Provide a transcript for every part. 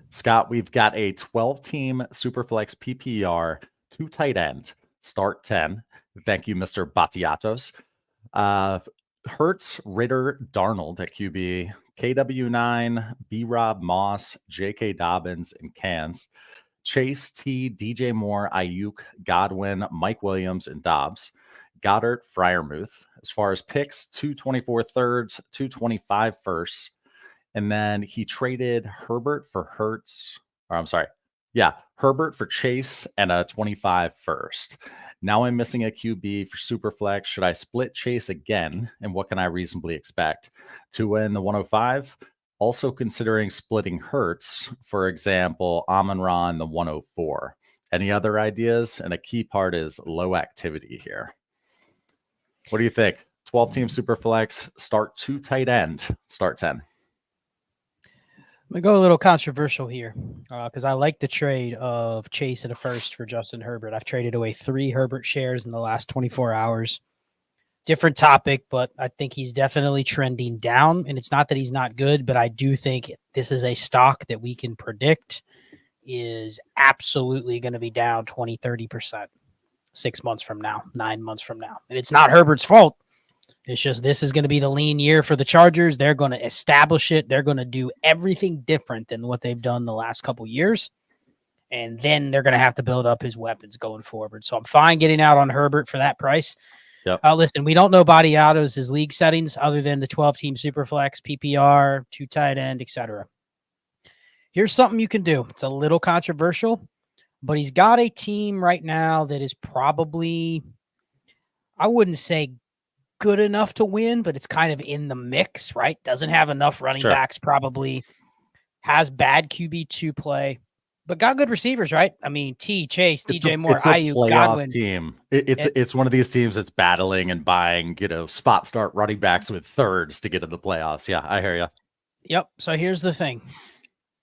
Scott, we've got a 12-team Superflex PPR, 2 tight end, start 10. Thank you, Mr. Batiatos. Hurts, Ritter, Darnold at QB, KW9, B-Rob, Moss, J.K. Dobbins, and Cans. Chase, T, DJ Moore, Ayuk, Godwin, Mike Williams, and Dobbs. Goddard, Freiermuth. As far as picks, 224 thirds, 225 firsts. And then he traded Herbert for Hurts. Or I'm sorry. Yeah, Herbert for Chase and a 25 first. Now I'm missing a QB for Superflex. Should I split Chase again? And what can I reasonably expect? Tua in the 105. Also considering splitting Hurts, for example, Amon-Ra in the 104. Any other ideas? And a key part is low activity here. What do you think? 12-team Superflex, start 2 tight end, start 10. I'm going to go a little controversial here because I like the trade of Chase at a first for Justin Herbert. I've traded away 3 Herbert shares in the last 24 hours. Different topic, but I think he's definitely trending down. And it's not that he's not good, but I do think this is a stock that we can predict is absolutely going to be down 20, 30% 6 months from now, 9 months from now. And it's not Herbert's fault. It's just this is going to be the lean year for the Chargers. They're going to establish it. They're going to do everything different than what they've done the last couple years. And then they're going to have to build up his weapons going forward. So I'm fine getting out on Herbert for that price. Yep. Listen, we don't know Batiatos' league settings other than the 12-team Superflex, PPR, 2 tight end, etc. Here's something you can do. It's a little controversial, but he's got a team right now that is probably, I wouldn't say good enough to win, but it's kind of in the mix, right? Doesn't have enough running backs, probably has bad QB2 play, but got good receivers, right? I mean, Chase, DJ Moore, Ayuk, Godwin. Team. It's one of these teams that's battling and buying, spot start running backs with thirds to get in the playoffs. Yeah, I hear you. Yep. So here's the thing.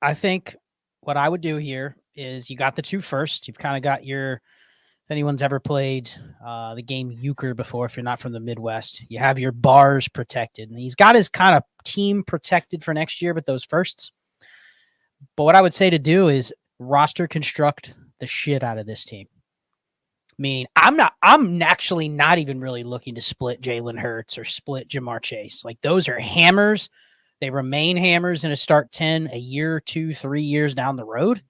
I think what I would do here is you got the 2 first. You've kind of got your, if anyone's ever played the game Euchre before, if you're not from the Midwest, you have your bars protected. And he's got his kind of team protected for next year with those firsts. But what I would say to do is roster construct the shit out of this team. Meaning I'm actually not even really looking to split Jalen Hurts or split Jamar Chase. Like those are hammers. They remain hammers in a start 10 a year, 2, 3 years down the road.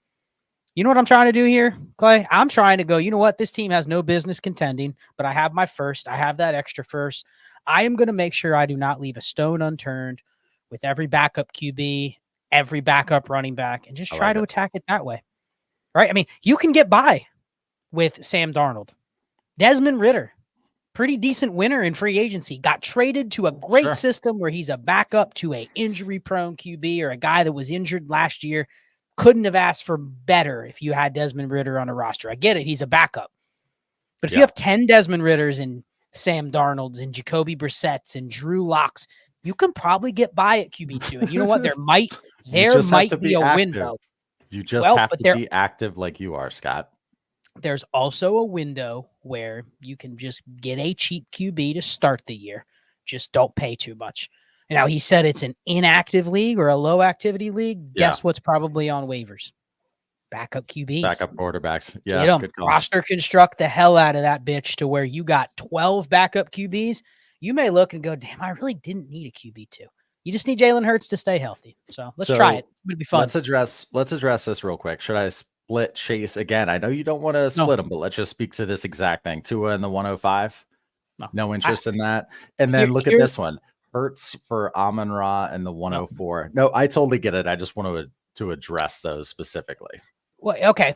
You know what I'm trying to do here, Clay? I'm trying to go, you know what? This team has no business contending, but I have my first. I have that extra first. I am going to make sure I do not leave a stone unturned with every backup QB, every backup running back, and just try to attack it that way. Right? I mean, you can get by with Sam Darnold. Desmond Ritter, pretty decent winner in free agency, got traded to a great system where he's a backup to a injury-prone QB or a guy that was injured last year. Couldn't have asked for better if you had Desmond Ritter on a roster. I get it. He's a backup. But if you have 10 Desmond Ritters and Sam Darnolds and Jacoby Brissett's and Drew Locks, you can probably get by at QB2. And you know what? There might be a window. You just have to be active like you are, Scott. There's also a window where you can just get a cheap QB to start the year. Just don't pay too much. Now, he said it's an inactive league or a low-activity league. Guess what's probably on waivers? Backup QBs. Backup quarterbacks. Yeah, get them. Roster construct the hell out of that bitch to where you got 12 backup QBs. You may look and go, damn, I really didn't need a QB2. You just need Jalen Hurts to stay healthy. So let's try it. It'll be fun. Let's address this real quick. Should I split Chase again? I know you don't want to split them, but let's just speak to this exact thing. Tua in the 105. No interest in that. And then look at this one. Hurts for Amon-Ra and the 104. No, I totally get it. I just wanted to address those specifically. Well, okay.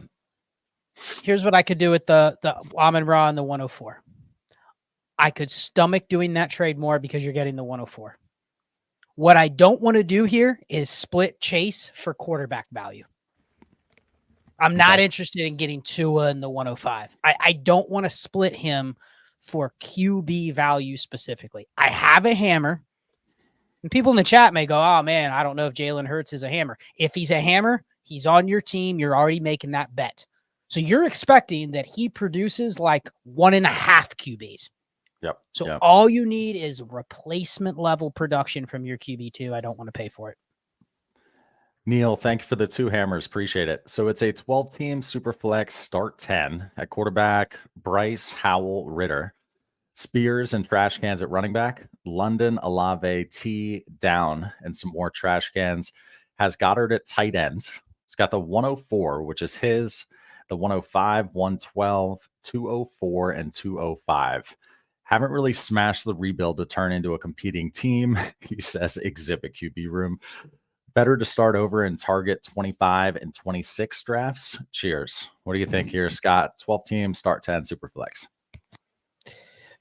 Here's what I could do with the Amon-Ra and the 104. I could stomach doing that trade more because you're getting the 104. What I don't want to do here is split Chase for quarterback value. I'm not interested in getting Tua in the 105. I don't want to split him for QB value specifically. I have a hammer. And people in the chat may go, oh, man, I don't know if Jalen Hurts is a hammer. If he's a hammer, he's on your team. You're already making that bet. So you're expecting that he produces like 1.5 QBs. Yep. So all you need is replacement level production from your QB2. I don't want to pay for it. Neil, thank you for the 2 hammers. Appreciate it. So it's a 12-team Superflex start 10 at quarterback, Bryce, Howell, Ritter, Spears and trash cans at running back, London, Olave, T down, and some more trash cans. Has Goddard at tight end. He's got the 104, which is his, the 105, 112, 204, and 205. Haven't really smashed the rebuild to turn into a competing team. He says exhibit QB room. Better to start over and target 25 and 26 drafts. Cheers. What do you think here, Scott? 12 teams, start 10, Superflex.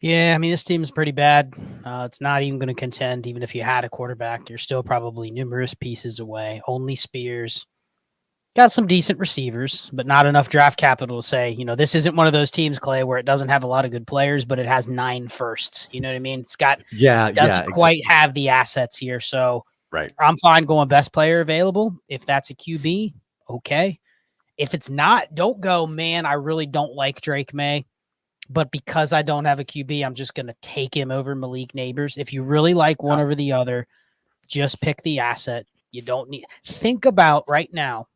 Yeah, I mean, this team's pretty bad. It's not even going to contend. Even if you had a quarterback, you're still probably numerous pieces away. Only Spears. Got some decent receivers, but not enough draft capital to say, this isn't one of those teams, Clay, where it doesn't have a lot of good players, but it has 9 firsts. You know what I mean? It doesn't quite have the assets here. So right. I'm fine going best player available. If that's a QB, okay. If it's not, don't go, man, I really don't like Drake May. But because I don't have a QB, I'm just going to take him over Malik Neighbors. If you really like one over the other, just pick the asset. You don't need – think about right now,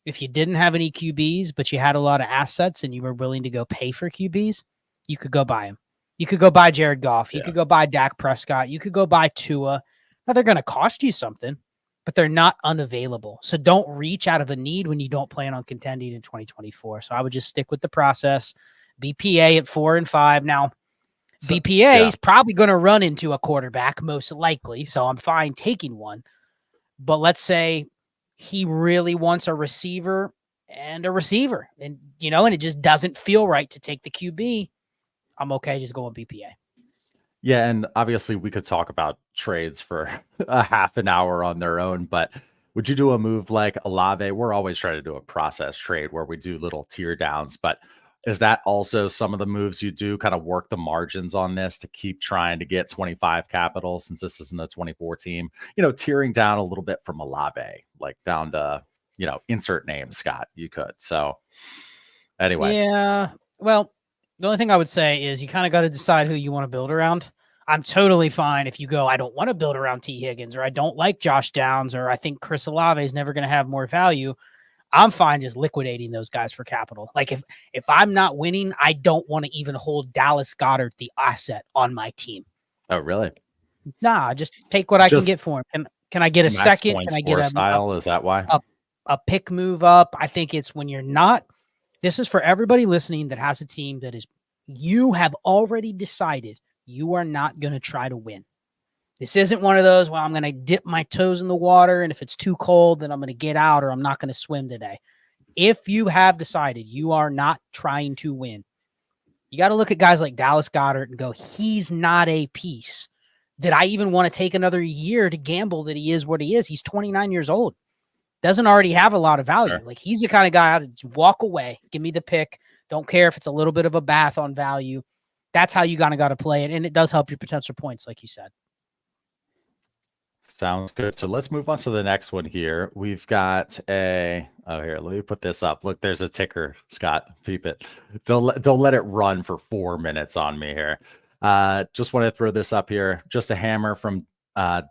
if you didn't have any QBs, but you had a lot of assets and you were willing to go pay for QBs, you could go buy him. You could go buy Jared Goff. You could go buy Dak Prescott. You could go buy Tua. Now, they're going to cost you something, but they're not unavailable. So don't reach out of a need when you don't plan on contending in 2024. So I would just stick with the process. BPA at 4 and 5. Now, BPA is probably going to run into a quarterback, most likely. So I'm fine taking one. But let's say he really wants a receiver, and and it just doesn't feel right to take the QB. I'm okay just going BPA. Yeah, and obviously we could talk about trades for a half an hour on their own, but would you do a move like Olave? We're always trying to do a process trade where we do little tear downs, but is that also some of the moves you do, kind of work the margins on this to keep trying to get 25 capital since this isn't a 24 team, tearing down a little bit from Olave, like down to, insert name, Scott, you could. So anyway. Yeah. Well, the only thing I would say is you kind of got to decide who you want to build around. I'm totally fine if you go, I don't want to build around T. Higgins, or I don't like Josh Downs, or I think Chris Olave is never going to have more value. I'm fine just liquidating those guys for capital. Like if I'm not winning, I don't want to even hold Dallas Goedert, the asset, on my team. Oh, really? Nah, just take what I can get for him. Can I get a second? Can I get a style? Is that why? A pick move up? I think it's when you're not. This is for everybody listening that has a team that is, you have already decided you are not going to try to win. This isn't one of those, well, I'm going to dip my toes in the water, and if it's too cold, then I'm going to get out, or I'm not going to swim today. If you have decided you are not trying to win, you got to look at guys like Dallas Goedert and go, he's not a piece that I even want to take another year to gamble that he is what he is. He's 29 years old. Doesn't already have a lot of value. Sure. Like, he's the kind of guy that walk away, give me the pick. Don't care if it's a little bit of a bath on value. That's how you got to play it, and it does help your potential points, like you said. Sounds good. So let's move on to the next one here. We've got here, let me put this up. Look, there's a ticker, Scott. Peep it. Don't let it run for 4 minutes on me here. Just want to throw this up here. Just a hammer from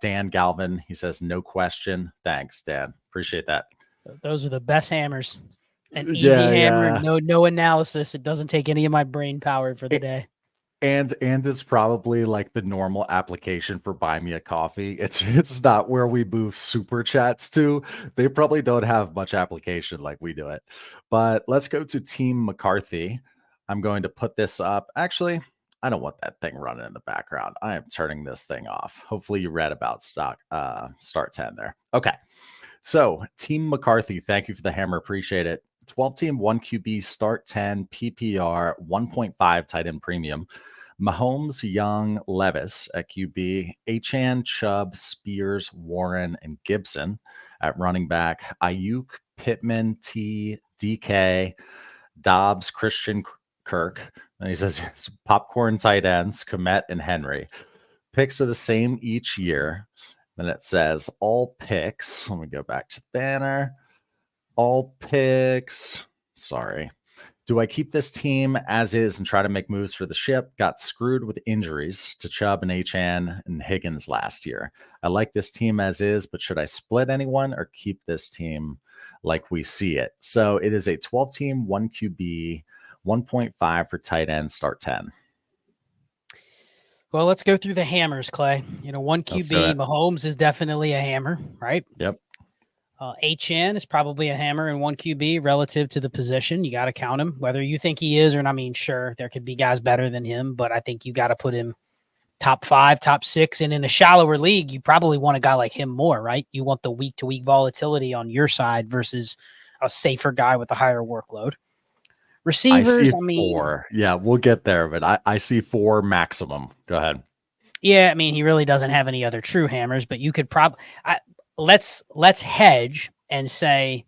Dan Galvin. He says, no question. Thanks, Dan. Appreciate that. Those are the best hammers. An easy hammer, no analysis. It doesn't take any of my brain power for the day. And it's probably like the normal application for Buy Me a Coffee. It's not where we move super chats to. They probably don't have much application like we do it. But let's go to Team McCarthy. I'm going to put this up. Actually, I don't want that thing running in the background. I am turning this thing off. Hopefully you read about start 10 there. Okay. So Team McCarthy, thank you for the hammer. Appreciate it. 12 team, 1 QB, start 10, PPR, 1.5 tight end premium. Mahomes, Young, Levis at QB, Achane, Chubb, Spears, Warren, and Gibson at running back. Ayuk, Pittman, T, DK, Dobbs, Christian, Kirk. And he says popcorn tight ends, Komet, and Henry. Picks are the same each year. Then it says all picks. Let me go back to the banner. All picks. Sorry. Do I keep this team as is and try to make moves for the ship? Got screwed with injuries to Chubb and Achan and Higgins last year. I like this team as is, but should I split anyone or keep this team like we see it? So it is a 12-team, 1 QB, 1.5 for tight end, start 10. Well, let's go through the hammers, Clay. 1 QB, Mahomes is definitely a hammer, right? Yep. HN is probably a hammer in 1 QB relative to the position. You got to count him, whether you think he is or not. I mean, sure, there could be guys better than him, but I think you got to put him top 5, top 6. And in a shallower league, you probably want a guy like him more, right? You want the week-to-week volatility on your side versus a safer guy with a higher workload. Receivers, I mean, 4. Yeah, we'll get there, but I see 4 maximum. Go ahead. Yeah, I mean, he really doesn't have any other true hammers, but you could probably let's hedge and say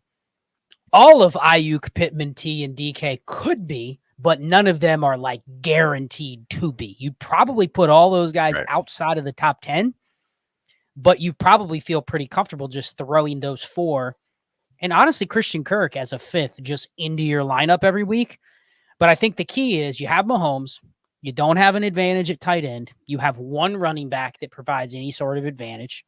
all of Ayuk, Pittman, T, and DK could be, but none of them are like guaranteed to be. You'd probably put all those guys outside of the top 10, but you probably feel pretty comfortable just throwing those 4. And honestly, Christian Kirk as a 5th just into your lineup every week. But I think the key is you have Mahomes. You don't have an advantage at tight end. You have one running back that provides any sort of advantage.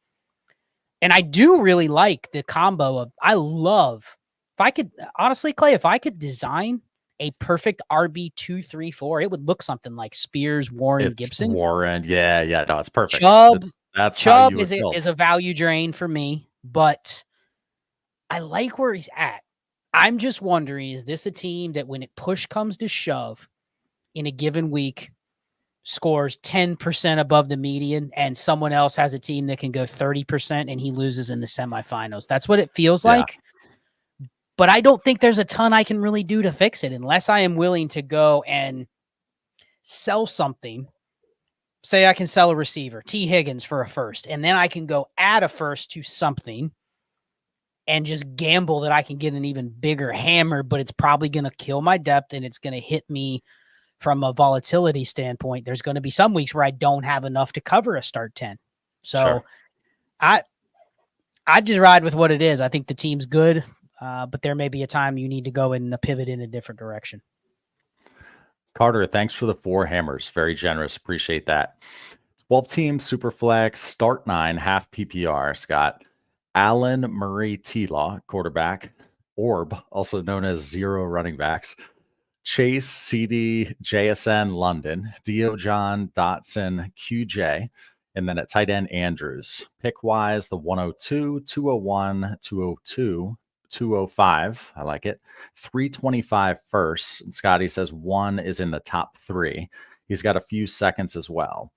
And I do really like the combo of, if I could, honestly, Clay, if I could design a perfect RB 2, 3, 4, it would look something like Spears, Warren, Gibson. Warren. Yeah. No, it's perfect. Chubb Chubb is a value drain for me, but I like where he's at. I'm just wondering, is this a team that when push comes to shove in a given week, scores 10% above the median, and someone else has a team that can go 30% and he loses in the semifinals? That's what it feels like. But I don't think there's a ton I can really do to fix it unless I am willing to go and sell something. Say I can sell a receiver, T. Higgins, for a first, and then I can go add a first to something and just gamble that I can get an even bigger hammer, but it's probably going to kill my depth and it's going to hit me from a volatility standpoint. There's going to be some weeks where I don't have enough to cover a start 10. So I just ride with what it is. I think the team's good, but there may be a time you need to go and pivot in a different direction. Carter, thanks for the 4 hammers. Very generous. Appreciate that. 12-team Superflex, start 9, half PPR, Scott. Allen Murray T-Law, quarterback. Orb, also known as 0 running backs. Chase, CD, JSN, London. Diojon, Dotson, QJ. And then at tight end, Andrews. Pick-wise, the 102, 201, 202, 205. I like it. 325 first. And Scotty says 1 is in the top 3. He's got a few seconds as well.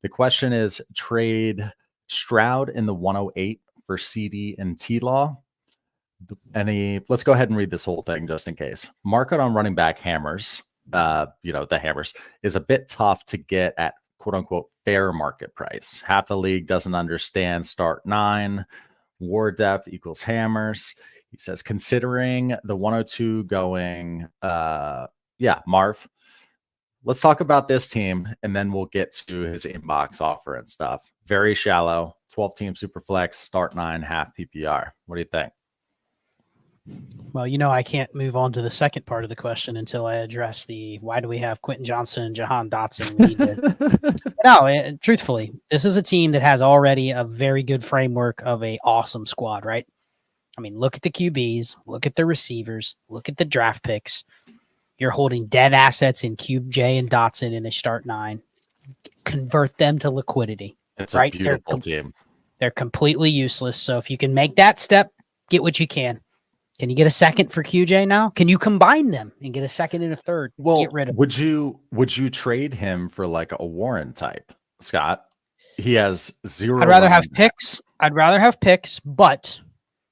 The question is, trade Stroud in the 108 for CD and T-Law. Let's go ahead and read this whole thing just in case. Market on running back hammers, the hammers, is a bit tough to get at quote unquote fair market price. Half the league doesn't understand start 9, war depth equals hammers. He says, considering the 102 going, Marv, let's talk about this team and then we'll get to his inbox offer and stuff. Very shallow, 12-team Superflex, start 9, half PPR. What do you think? Well, I can't move on to the second part of the question until I address why do we have Quentin Johnson and Jahan Dotson? We need to... truthfully, this is a team that has already a very good framework of a awesome squad, right? I mean, look at the QBs, look at the receivers, look at the draft picks. You're holding dead assets in QJ and Dotson in a start 9. Convert them to liquidity. It's a beautiful team. They're completely useless. So if you can make that step, get what you can. Can you get a second for QJ now? Can you combine them and get a second and a third? Well, get rid of would you trade him for like a Warren type, Scott? He has 0. I'd rather have picks. But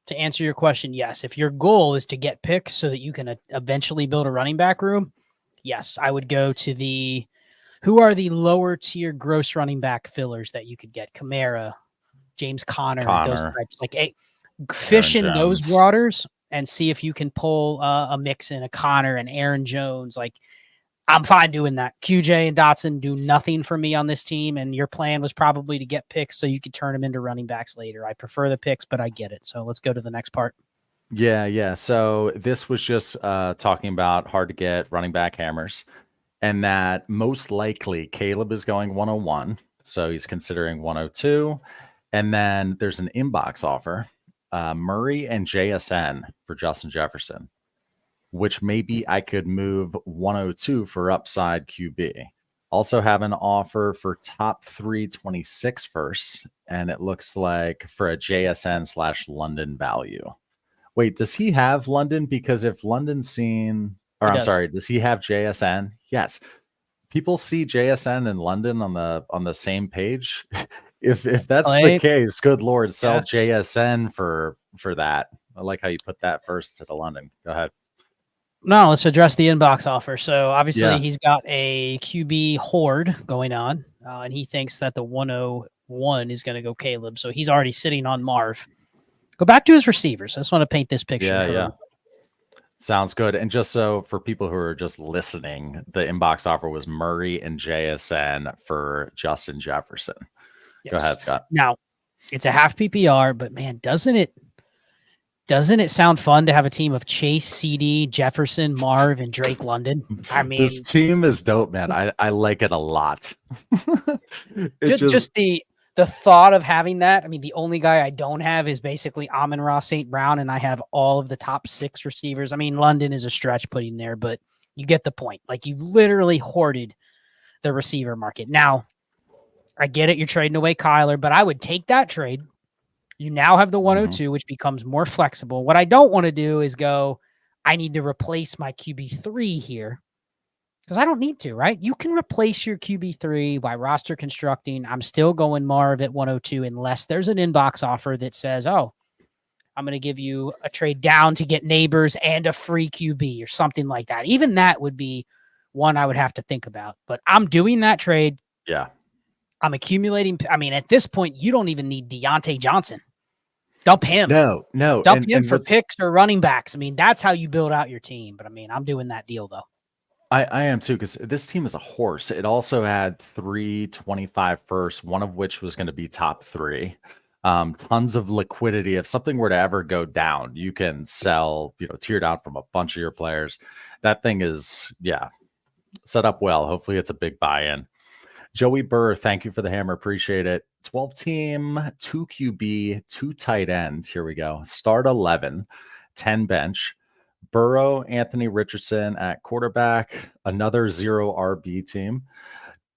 to answer your question, yes. If your goal is to get picks so that you can eventually build a running back room, yes, I would go to who are the lower tier gross running back fillers that you could get? Kamara, James Conner. Those types. Like fish in those waters and see if you can pull a mix in a Connor and Aaron Jones. Like, I'm fine doing that. QJ and Dotson do nothing for me on this team, and your plan was probably to get picks so you could turn them into running backs later. I prefer the picks, but I get it. So let's go to the next part. Yeah. So this was just talking about hard to get running back hammers, and that most likely Caleb is going 101. So he's considering 102. And then there's an inbox offer, Murray and JSN for Justin Jefferson, which maybe I could move 102 for upside QB. Also have an offer for top 326 first, and it looks like for a JSN/London value. Wait, does he have London? Because if London's seen, or He I'm does. sorry, does he have JSN? Yes. People see JSN and London on the same page. If that's the Clay, case, good Lord, sell yes. JSN for that. I like how you put that first to the London. Go ahead. No, let's address the inbox offer. So obviously Yeah. he's got a QB horde going on, and he thinks that the 101 is going to go Caleb. So he's already sitting on Marv. Go back to his receivers. I just want to paint this picture for Yeah. him. Sounds good. And just so for people who are just listening, the inbox offer was Murray and JSN for Justin Jefferson. Go Yes. ahead, Scott. Now, it's a half PPR, but man, doesn't it sound fun to have a team of Chase, CD, Jefferson, Marv, and Drake London? I mean, This team is dope, man. I like it a lot. It just the thought of having that. I mean, the only guy I don't have is basically Amon-Ra St. Brown, and I have all of the top 6 receivers. I mean, London is a stretch putting there, but you get the point. Like, you literally hoarded the receiver market. Now, I get it. You're trading away Kyler, but I would take that trade. You now have the 102, which becomes more flexible. What I don't want to do is go, I need to replace my QB3 here because I don't need to, right? You can replace your QB3 by roster constructing. I'm still going Marv at 102 unless there's an inbox offer that says, oh, I'm going to give you a trade down to get neighbors and a free QB or something like that. Even that would be one I would have to think about. But I'm doing that trade. Yeah. I'm accumulating. I mean, at this point, you don't even need Deontay Johnson. Dump him. No. Dump him And for what's picks or running backs. I mean, that's how you build out your team. But I mean, I'm doing that deal though. I am too, because this team is a horse. It also had 325 first, one of which was going to be top 3. Tons of liquidity. If something were to ever go down, you can sell, tear down from a bunch of your players. That thing is, set up well. Hopefully it's a big buy-in. Joey Burr, thank you for the hammer. Appreciate it. 12 team, 2 QB, 2 tight ends. Here we go. Start 11, 10 bench. Burrow, Anthony Richardson at quarterback, another 0 RB team.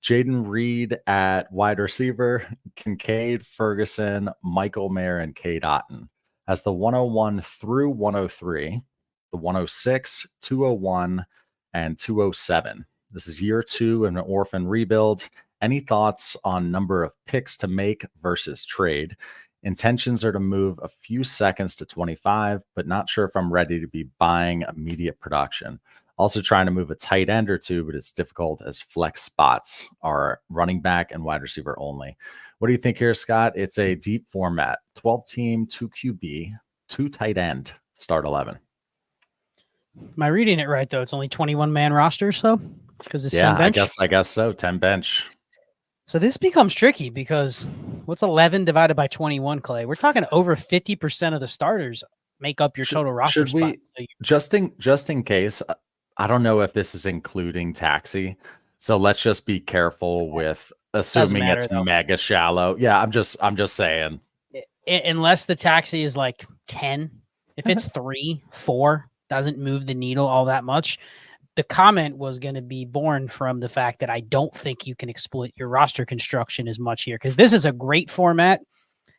Jaden Reed at wide receiver, Kincaid, Ferguson, Michael Mayer, and Cade Otton. As the 101 through 103, the 106, 201, and 207. This is year 2 in an orphan rebuild. Any thoughts on number of picks to make versus trade? Intentions are to move a few seconds to 25, but not sure if I'm ready to be buying immediate production. Also trying to move a tight end or 2, but it's difficult as flex spots are running back and wide receiver only. What do you think here, Scott? It's a deep format, 12 team, 2 QB, 2 tight end, start 11. Am I reading it right though? It's only 21 man rosters though, because it's 10 bench. I guess so. 10 bench. So this becomes tricky because what's 11 divided by 21, Clay? We're talking over 50% of the starters make up your total roster spot. So just in case, I don't know if this is including taxi. So let's just be careful with assuming it's mega shallow. Yeah, I'm just saying. Unless the taxi is like 10, if it's 3, 4, doesn't move the needle all that much. The comment was going to be born from the fact that I don't think you can exploit your roster construction as much here, because this is a great format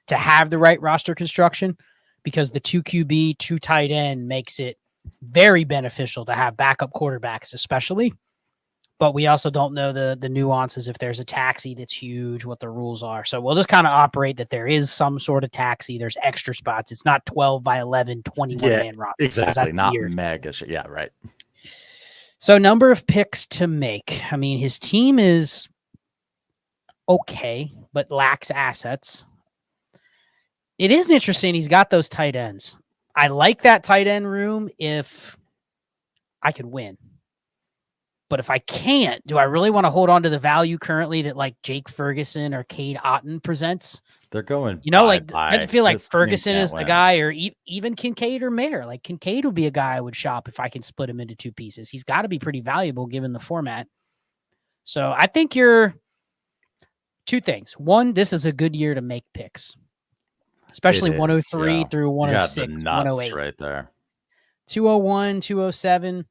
to have the right roster construction, because the 2 QB, 2 tight end makes it very beneficial to have backup quarterbacks, especially. But we also don't know the nuances. If there's a taxi that's huge, what the rules are. So we'll just kind of operate that there is some sort of taxi. There's extra spots. It's not 12 by 11, 21 man roster. Exactly. Not mega. Yeah, right. So number of picks to make. I mean, his team is okay, but lacks assets. It is interesting. He's got those tight ends. I like that tight end room if I could win. But if I can't, do I really want to hold on to the value currently that like Jake Ferguson or Cade Otton presents? They're going Like I didn't feel like This team Ferguson can't is the win. guy, or even Kincaid or Mayer. Like Kincaid would be a guy I would shop if I can split him into two pieces. He's got to be pretty valuable given the format. So I think you're two things. One, this is a good year to make picks, especially It is, 103 through You got the 106, nuts 108. right there. 201, 207.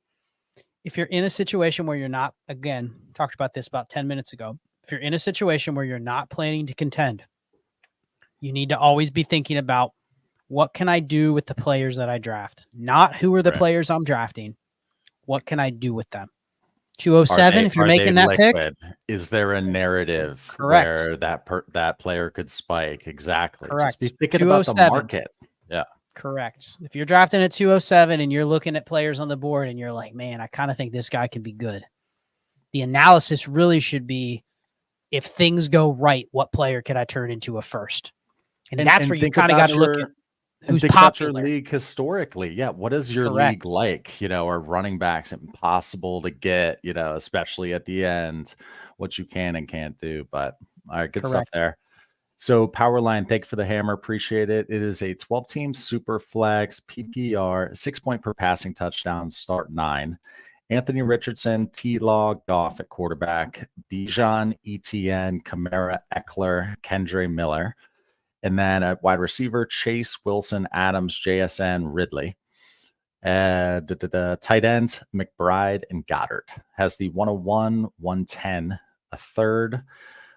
If you're in a situation where you're not, again, talked about this about 10 minutes ago. If you're in a situation where you're not planning to contend, you need to always be thinking about what can I do with the players that I draft? Not who are the players I'm drafting. What can I do with them? 207, if you're making that liquid? pick. Is there a narrative Correct. where that player could spike? Exactly. Correct. Just be thinking about the market. Yeah. Correct. If you're drafting at 207 and you're looking at players on the board and you're like, man, I kind of think this guy can be good. The analysis really should be, if things go right, what player could I turn into a first? And that's where you kind of got to look at who's popular. About your league historically. Yeah. What is your league like? Are running backs impossible to get, especially at the end, what you can and can't do. But all right, good stuff there. So Powerline, thank you for the hammer. Appreciate it. It is a 12-team super flex PPR, 6-point per passing touchdown, start 9. Anthony Richardson, T-Law, Goff at quarterback, Bijan, Etienne, Kamara, Eckler, Kendre Miller. And then at wide receiver, Chase, Wilson, Adams, JSN, Ridley. Tight end, McBride and Goddard. Has the 101, 110, a third,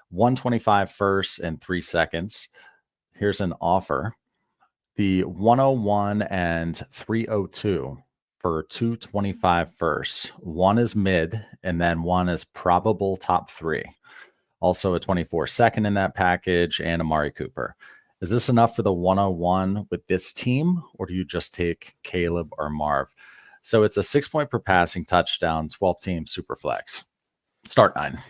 125 first, and 3 seconds. Here's an offer. The 101 and 302 for 225 first. One is mid, and then one is probable top 3. Also a 24 second in that package, and Amari Cooper. Is this enough for the 101 with this team, or do you just take Caleb or Marv? So it's a 6-point per passing touchdown, 12-team super flex. Start 9.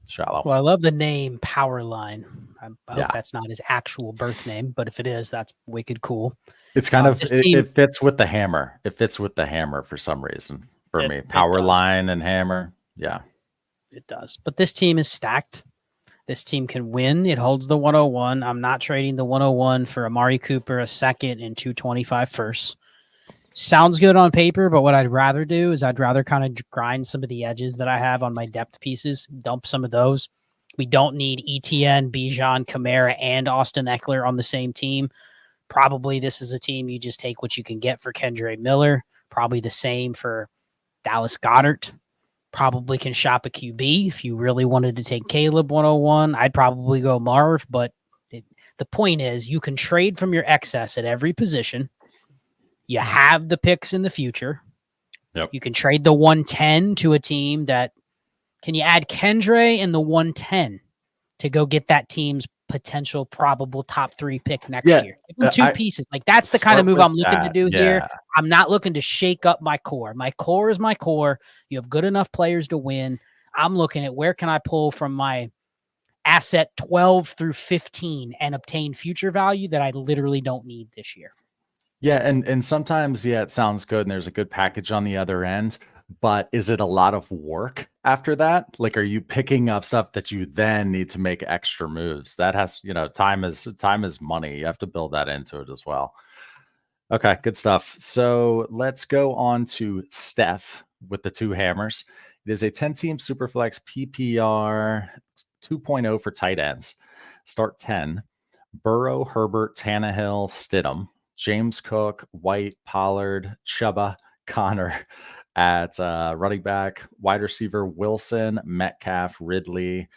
Shallow. Well, I love the name Powerline. I hope that's not his actual birth name, but if it is, that's wicked cool. It's kind of it fits with the hammer. It fits with the hammer for some reason for me. Powerline and hammer. Yeah, it does. But this team is stacked. This team can win. It holds the 101. I'm not trading the 101 for Amari Cooper, a second, and 225 first. Sounds good on paper, but what I'd rather do is I'd rather kind of grind some of the edges that I have on my depth pieces, dump some of those. We don't need Etienne, Bijan, Kamara, and Austin Eckler on the same team. Probably this is a team you just take what you can get for Kendre Miller. Probably the same for Dallas Goedert. Probably can shop a QB. If you really wanted to take Caleb 101, I'd probably go Marv, but the point is you can trade from your excess at every position. You have the picks in the future. Yep. You can trade the 110 to a team that can you add Kendre in the 110 to go get that team's potential probable top 3 pick next year. Two pieces. Like that's the kind of move I'm looking to do here. I'm not looking to shake up my core. My core is my core. You have good enough players to win. I'm looking at where can I pull from my asset 12 through 15 and obtain future value that I literally don't need this year. Yeah, and sometimes, it sounds good, and there's a good package on the other end, but is it a lot of work after that? Like, are you picking up stuff that you then need to make extra moves? That has, time is money. You have to build that into it as well. Okay, good stuff. So let's go on to Steph with the 2 hammers. It is a 10-team Superflex PPR 2.0 for tight ends. Start 10. Burrow, Herbert, Tannehill, Stidham. James Cook, White, Pollard, Chuba, Connor at running back, wide receiver, Wilson, Metcalf, Ridley,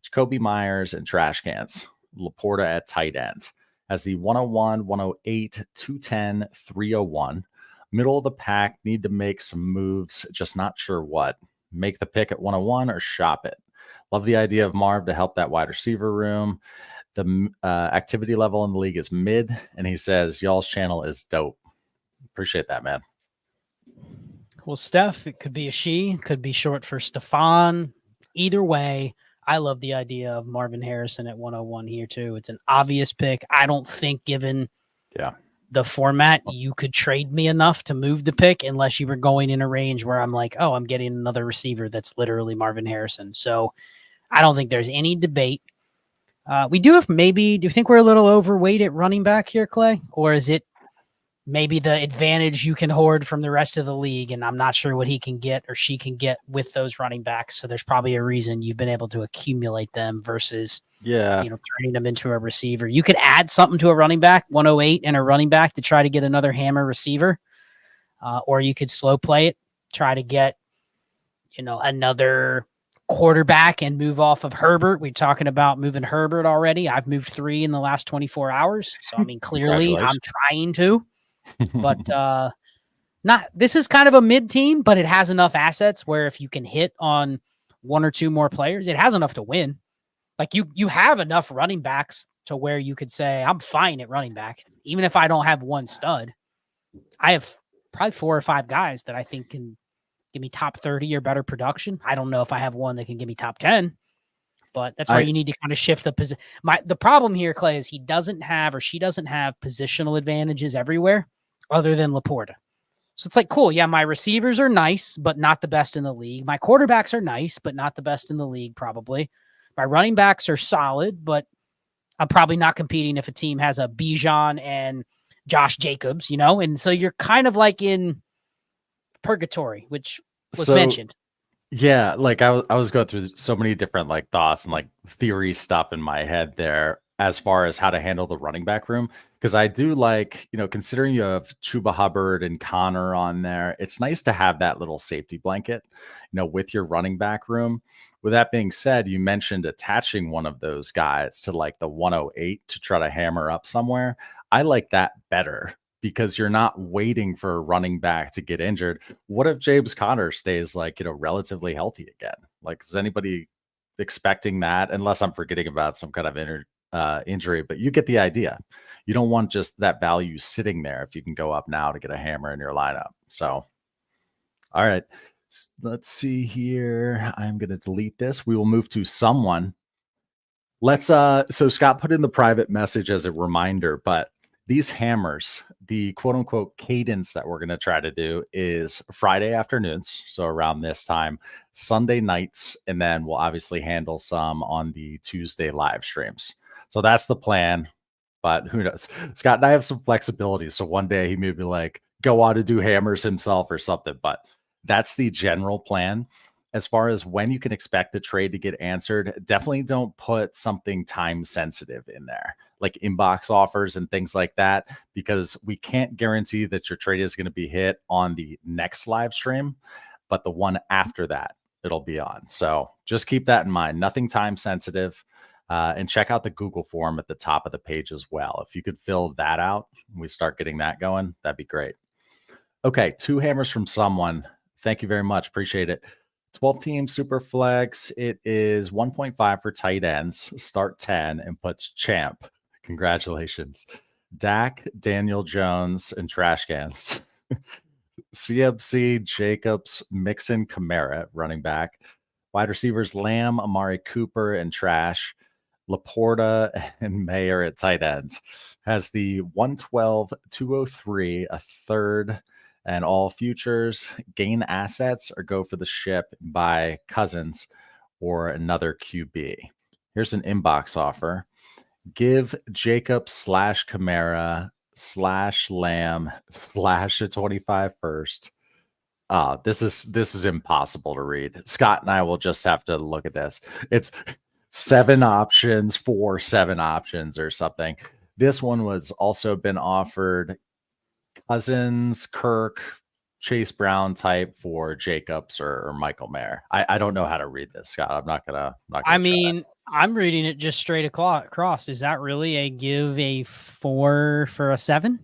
Jacoby Myers, and trash cans. Laporta at tight end. Has the 101, 108, 210, 301. Middle of the pack, need to make some moves, just not sure what. Make the pick at 101 or shop it. Love the idea of Marv to help that wide receiver room. The activity level in the league is mid, and he says, y'all's channel is dope. Appreciate that, man. Well, Steph, it could be a she, could be short for Stefan. Either way, I love the idea of Marvin Harrison at 101 here, too. It's an obvious pick. I don't think, given the format, you could trade me enough to move the pick unless you were going in a range where I'm like, oh, I'm getting another receiver that's literally Marvin Harrison. So I don't think there's any debate. We do have do you think we're a little overweight at running back here, Clay? Or is it maybe the advantage you can hoard from the rest of the league, and I'm not sure what he can get or she can get with those running backs. So there's probably a reason you've been able to accumulate them versus, turning them into a receiver. You could add something to a running back, 108 and a running back to try to get another hammer receiver, or you could slow play it, try to get, another quarterback and move off of Herbert. We're talking about moving Herbert already. I've moved 3 in the last 24 hours. So, I mean, clearly I'm trying to. But this is kind of a mid team, but it has enough assets where if you can hit on 1 or 2 more players, it has enough to win. Like you have enough running backs to where you could say, I'm fine at running back. Even if I don't have one stud, I have probably 4 or 5 guys that I think can give me top 30 or better production. I don't know if I have one that can give me top 10, but that's where you need to kind of shift the position. The problem here, Clay, is she doesn't have positional advantages everywhere other than Laporta. So it's like, cool. Yeah, my receivers are nice, but not the best in the league. My quarterbacks are nice, but not the best in the league, probably. My running backs are solid, but I'm probably not competing if a team has a Bijan and Josh Jacobs, And so you're kind of like in purgatory, which was mentioned. Yeah, like I was going through so many different like thoughts and like theory stuff in my head there as far as how to handle the running back room. Because I do like, considering you have Chuba Hubbard and Connor on there, it's nice to have that little safety blanket, with your running back room. With that being said, you mentioned attaching one of those guys to like the 108 to try to hammer up somewhere. I like that better because you're not waiting for a running back to get injured. What if James Conner stays like, relatively healthy again? Like, is anybody expecting that? Unless I'm forgetting about some kind of injury, but you get the idea. You don't want just that value sitting there if you can go up now to get a hammer in your lineup. So, all right, let's see here. I'm going to delete this. We will move to someone. So Scott put in the private message as a reminder, but these hammers, the quote unquote cadence that we're going to try to do is Friday afternoons. So around this time, Sunday nights, and then we'll obviously handle some on the Tuesday live streams. So that's the plan, but who knows? Scott and I have some flexibility. So one day he may be like, go out to do hammers himself or something, but that's the general plan. As far as when you can expect the trade to get answered, definitely don't put something time sensitive in there, like inbox offers and things like that, because we can't guarantee that your trade is going to be hit on the next live stream, but the one after that, it'll be on. So just keep that in mind. Nothing time sensitive. And check out the Google form at the top of the page as well. If you could fill that out and we start getting that going, that'd be great. Okay, 2 hammers from someone. Thank you very much. Appreciate it. 12-team super flex. It is 1.5 for tight ends. Start 10 and puts champ. Congratulations. Dak, Daniel Jones, and trash cans. CMC, Jacobs, Mixon, Kamara, running back. Wide receivers, Lamb, Amari Cooper, and trash. Laporta and Mayer at tight ends. Has the 112, 203, a third, and all futures. Gain assets or go for the ship by Cousins or another QB. Here's an inbox offer. Give Jacob / Kamara / Lamb / a 25 first. This is impossible to read. Scott and I will just have to look at this. It's 7 options for 7 options or something. This one was also been offered Cousins, Kirk, Chase Brown type for Jacobs or Michael Mayer. I don't know how to read this, Scott. I'm not gonna I mean, I'm reading it just straight across. Is that really a give a 4 for a 7?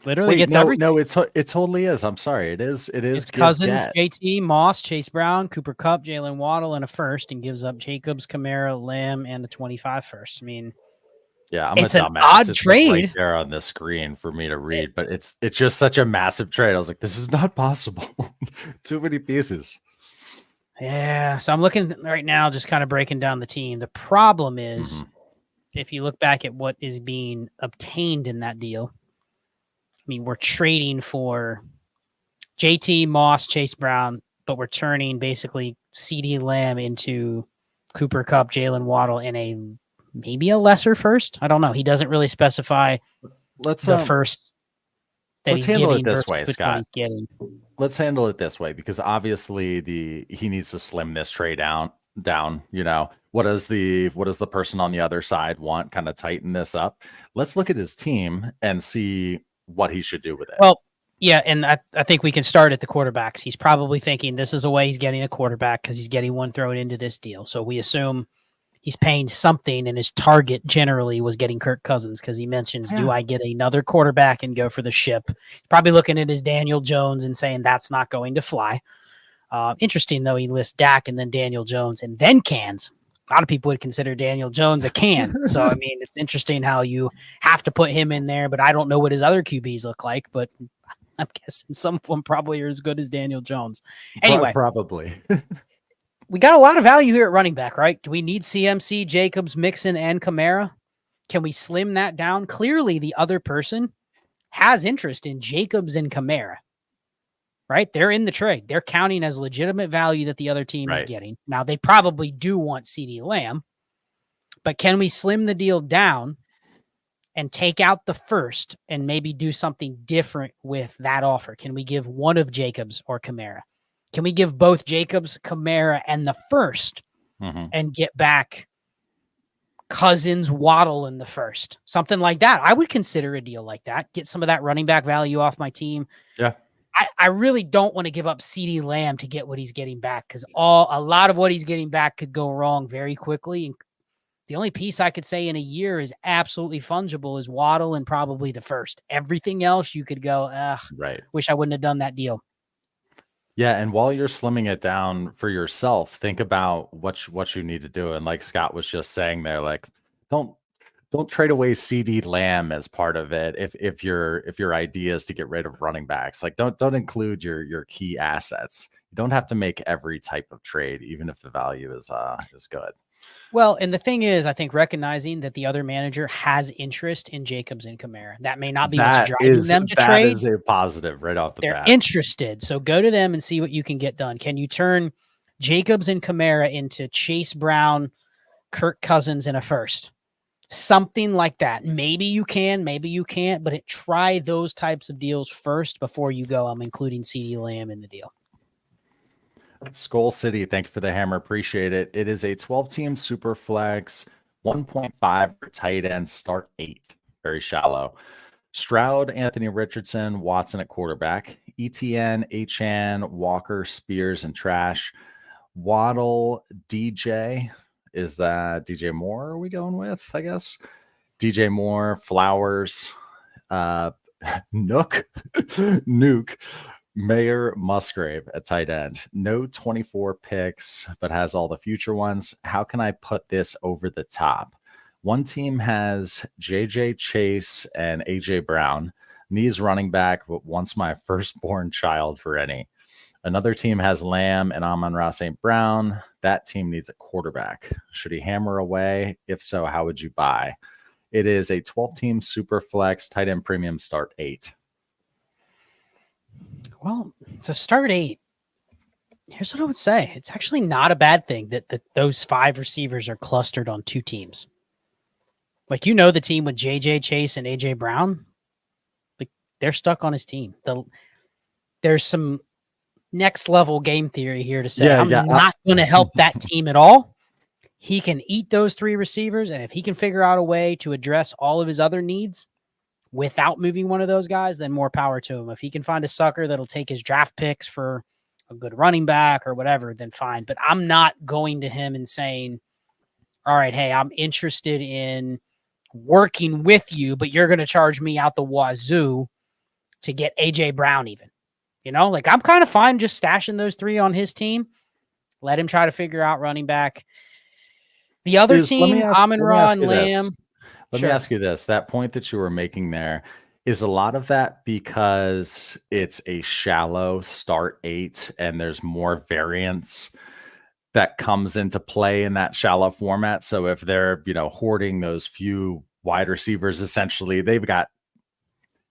Literally gets everything. No, it totally is. I'm sorry. It is. It's Cousins, JT, Moss, Chase Brown, Cooper Kupp, Jalen Waddle, and a first, and gives up Jacobs, Kamara, Lamb, and a 25 first. I mean, yeah, it's an odd trade right there on the screen for me to read, but it's just such a massive trade. I was like, this is not possible. Too many pieces. Yeah, so I'm looking right now, just kind of breaking down the team. The problem is if you look back at what is being obtained in that deal, I mean, we're trading for JT, Moss, Chase Brown, but we're turning basically CD Lamb into Cooper Kupp, Jalen Waddle in maybe a lesser first. I don't know. He doesn't really specify the first that he's handle giving it this versus way, which Scott. one he's getting. Let's handle it this way, because obviously he needs to slim this trade down. What does the person on the other side want? Kind of tighten this up. Let's look at his team and see what he should do with it. Well, yeah, and I think we can start at the quarterbacks. He's probably thinking this is a way he's getting a quarterback because he's getting one thrown into this deal. So we assume he's paying something, and his target generally was getting Kirk Cousins because he mentions, do I get another quarterback and go for the ship? He's probably looking at his Daniel Jones and saying that's not going to fly. Interesting, though, he lists Dak and then Daniel Jones and then cans. A lot of people would consider Daniel Jones a can. So, I mean, it's interesting how you have to put him in there, but I don't know what his other QBs look like, but I'm guessing some of them probably are as good as Daniel Jones. Anyway. Probably. We got a lot of value here at running back, right? Do we need CMC, Jacobs, Mixon, and Kamara? Can we slim that down? Clearly, the other person has interest in Jacobs and Kamara, right? They're in the trade. They're counting as legitimate value that the other team is getting. Now, they probably do want CD Lamb, but can we slim the deal down and take out the first and maybe do something different with that offer? Can we give one of Jacobs or Kamara? Can we give both Jacobs, Kamara, and the first and get back Cousins, Waddle in the first? Something like that. I would consider a deal like that. Get some of that running back value off my team. Yeah. I really don't want to give up CD Lamb to get what he's getting back because a lot of what he's getting back could go wrong very quickly. And the only piece I could say in a year is absolutely fungible is Waddle and probably the first. Everything else you could go, wish I wouldn't have done that deal. Yeah, and while you're slimming it down for yourself, think about what you need to do. And like Scott was just saying there, like don't trade away CD Lamb as part of it. If your idea is to get rid of running backs, like don't include your key assets. You don't have to make every type of trade, even if the value is good. Well, and the thing is, I think recognizing that the other manager has interest in Jacobs and Kamara. That may not be what's driving them to trade. That is a positive right off the bat. They're interested. So go to them and see what you can get done. Can you turn Jacobs and Kamara into Chase Brown, Kirk Cousins, and a first? Something like that. Maybe you can, maybe you can't, but try those types of deals first before you go, I'm including CD Lamb in the deal. Skull City, thank you for the hammer. Appreciate it. It is a 12-team super flex, 1.5 for tight end, start 8. Very shallow. Stroud, Anthony Richardson, Watson at quarterback, ETN, Achane, Walker, Spears, and Trash. Waddle, DJ. Is that DJ Moore are we going with, I guess? DJ Moore, Flowers, Nuke, Mayer, Musgrave at tight end. No 24 picks, but has all the future ones. How can I put this over the top? One team has JJ Chase and AJ Brown. Needs running back, but wants my firstborn child for any. Another team has Lamb and Amon-Ra St. Brown. That team needs a quarterback. Should he hammer away? If so, how would you buy? It is a 12-team super flex tight end premium start 8. Well, to start 8, here's what I would say. It's actually not a bad thing that those 5 receivers are clustered on 2 teams. Like, the team with JJ Chase and AJ Brown, like, they're stuck on his team. There's some next level game theory here to say, I'm not going to help that team at all. He can eat those 3 receivers, and if he can figure out a way to address all of his other needs without moving one of those guys, then more power to him. If he can find a sucker that'll take his draft picks for a good running back or whatever, then fine. But I'm not going to him and saying, all right, hey, I'm interested in working with you, but you're going to charge me out the wazoo to get AJ Brown even. Like, I'm kind of fine just stashing those 3 on his team. Let him try to figure out running back. The other team, Amon-Ra and Lamb. Let me ask you this. That point that you were making there, is a lot of that because it's a shallow start 8 and there's more variance that comes into play in that shallow format. So if they're, hoarding those few wide receivers, essentially they've got,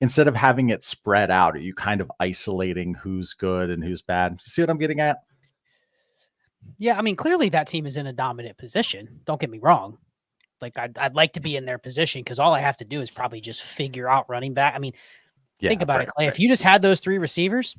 instead of having it spread out, are you kind of isolating who's good and who's bad? You see what I'm getting at? Yeah, I mean, clearly that team is in a dominant position. Don't get me wrong. Like, I'd like to be in their position because all I have to do is probably just figure out running back. I mean, think about it, Clay. Right. If you just had those 3 receivers,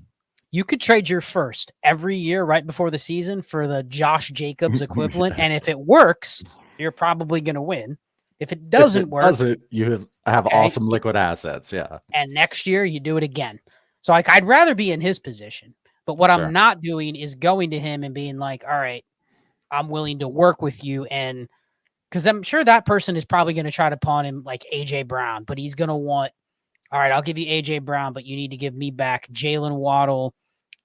you could trade your first every year right before the season for the Josh Jacobs equivalent. And if it works, you're probably going to win. If it doesn't work, you have awesome liquid assets. Yeah. And next year you do it again. So like, I'd rather be in his position, but what I'm not doing is going to him and being like, all right, I'm willing to work with you. And because I'm sure that person is probably going to try to pawn him like AJ Brown, but he's going to want, all right, I'll give you AJ Brown, but you need to give me back Jalen Waddle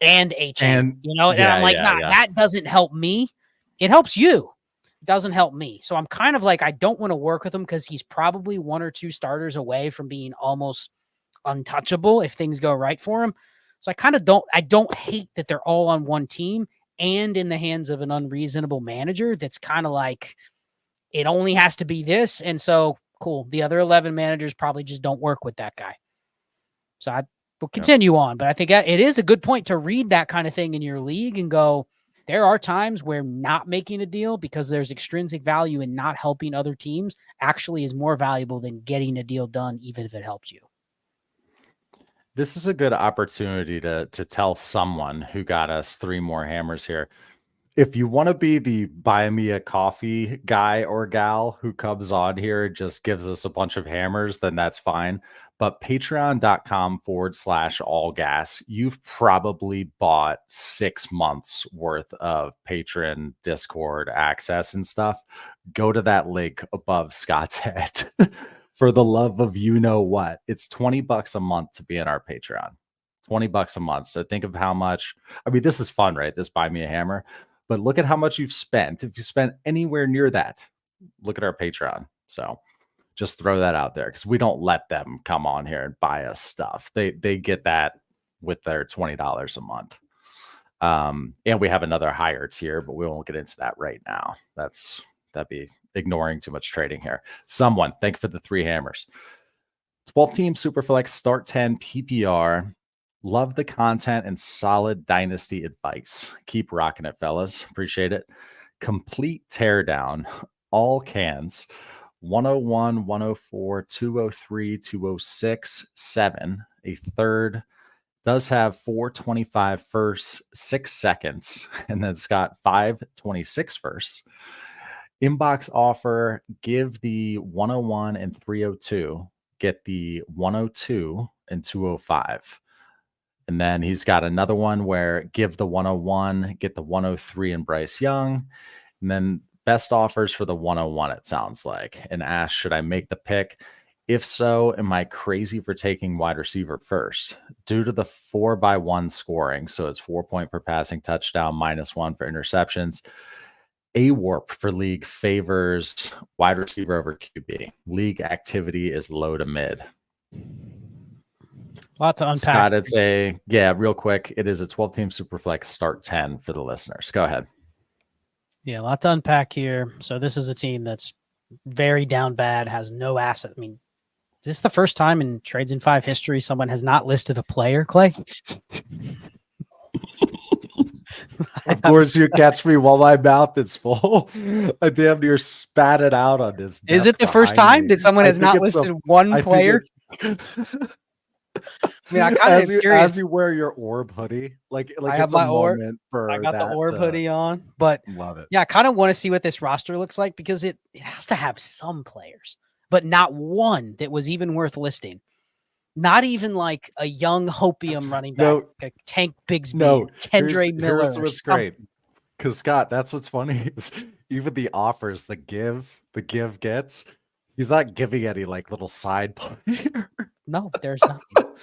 and HA. And I'm like, that doesn't help me. It helps you. It doesn't help me. So I'm kind of like, I don't want to work with him because he's probably 1 or 2 starters away from being almost untouchable if things go right for him. So I don't hate that they're all on one team and in the hands of an unreasonable manager that's kind of like, it only has to be this. And so, cool. The other 11 managers probably just don't work with that guy. So I will continue on. But I think it is a good point to read that kind of thing in your league and go, there are times where not making a deal because there's extrinsic value in not helping other teams actually is more valuable than getting a deal done, even if it helps you. This is a good opportunity to tell someone who got us 3 more hammers here. If you want to be the buy me a coffee guy or gal who comes on here and just gives us a bunch of hammers, then that's fine. But patreon.com/allgas, you've probably bought 6 months worth of patron Discord access and stuff. Go to that link above Scott's head. For the love of what. It's $20 a month to be in our Patreon. $20 a month. So think of how much. I mean, this is fun, right? This buy me a hammer. But look at how much you've spent. If you spent anywhere near that, look at our Patreon. So just throw that out there because we don't let them come on here and buy us stuff. They get that with their $20 a month. And we have another higher tier, but we won't get into that right now. That'd be ignoring too much trading here. Someone, thank you for the 3 hammers. 12-team Superflex, start 10 PPR. Love the content and solid dynasty advice. Keep rocking it, fellas. Appreciate it. Complete teardown. All cans. 101, 104, 203, 206, 7. A third. Does have 425 firsts, 6 seconds. And then it's got 526 firsts. Inbox offer, give the 101 and 302, get the 102 and 205. And then he's got another one where give the 101, get the 103 and Bryce Young. And then best offers for the 101, it sounds like. And asked, should I make the pick? If so, am I crazy for taking wide receiver first? Due to the 4x1 scoring, so it's 4 point per passing touchdown, -1 for interceptions. A-Warp for league favors wide receiver over QB. League activity is low to mid. Lot to unpack. Scott, it's real quick. It is a 12-team Superflex start 10 for the listeners. Go ahead. Yeah, a lot to unpack here. So this is a team that's very down bad, has no asset. I mean, is this the first time in Trades in 5 history someone has not listed a player, Clay? Of course, you catch me while my mouth is full. I damn near spat it out on this. Is it the first time that someone has not listed one player? I mean, I kind of curious. As you wear your orb hoodie, like I have my orb. I got the orb hoodie on, but love it. Yeah, I kind of want to see what this roster looks like because it has to have some players, but not one that was even worth listing. Not even like a young Hopium running back, like Tank Bigsby, Kendre Miller. Here's what's great. Because Scott, that's what's funny is even the offers, the give gets, he's not giving any like little side player. No, there's nothing.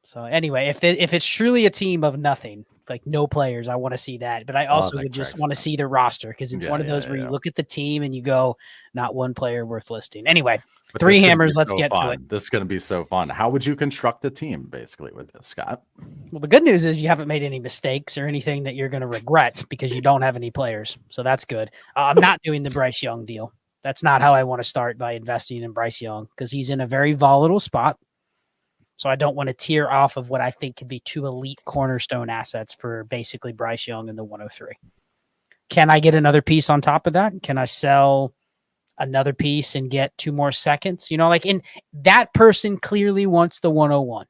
So anyway, if it's truly a team of nothing, like no players. I want to see that. But I Oh, also that would just cracks want me to up. see the roster because it's one of those where you look at the team and you go, not one player worth listing. Anyway, But 3 this is gonna hammers. be Let's so get to it. fun. This is going to be so fun. How would you construct a team basically with this, Scott? Well, the good news is you haven't made any mistakes or anything that you're going to regret because you don't have any players. So that's good. I'm not doing the Bryce Young deal. That's not how I want to start, by investing in Bryce Young, because he's in a very volatile spot. So I don't want to tear off of what I think could be 2 elite cornerstone assets for basically Bryce Young and the 103. Can I get another piece on top of that? Can I sell another piece and get 2 more seconds? You know, like, in that person clearly wants the 101.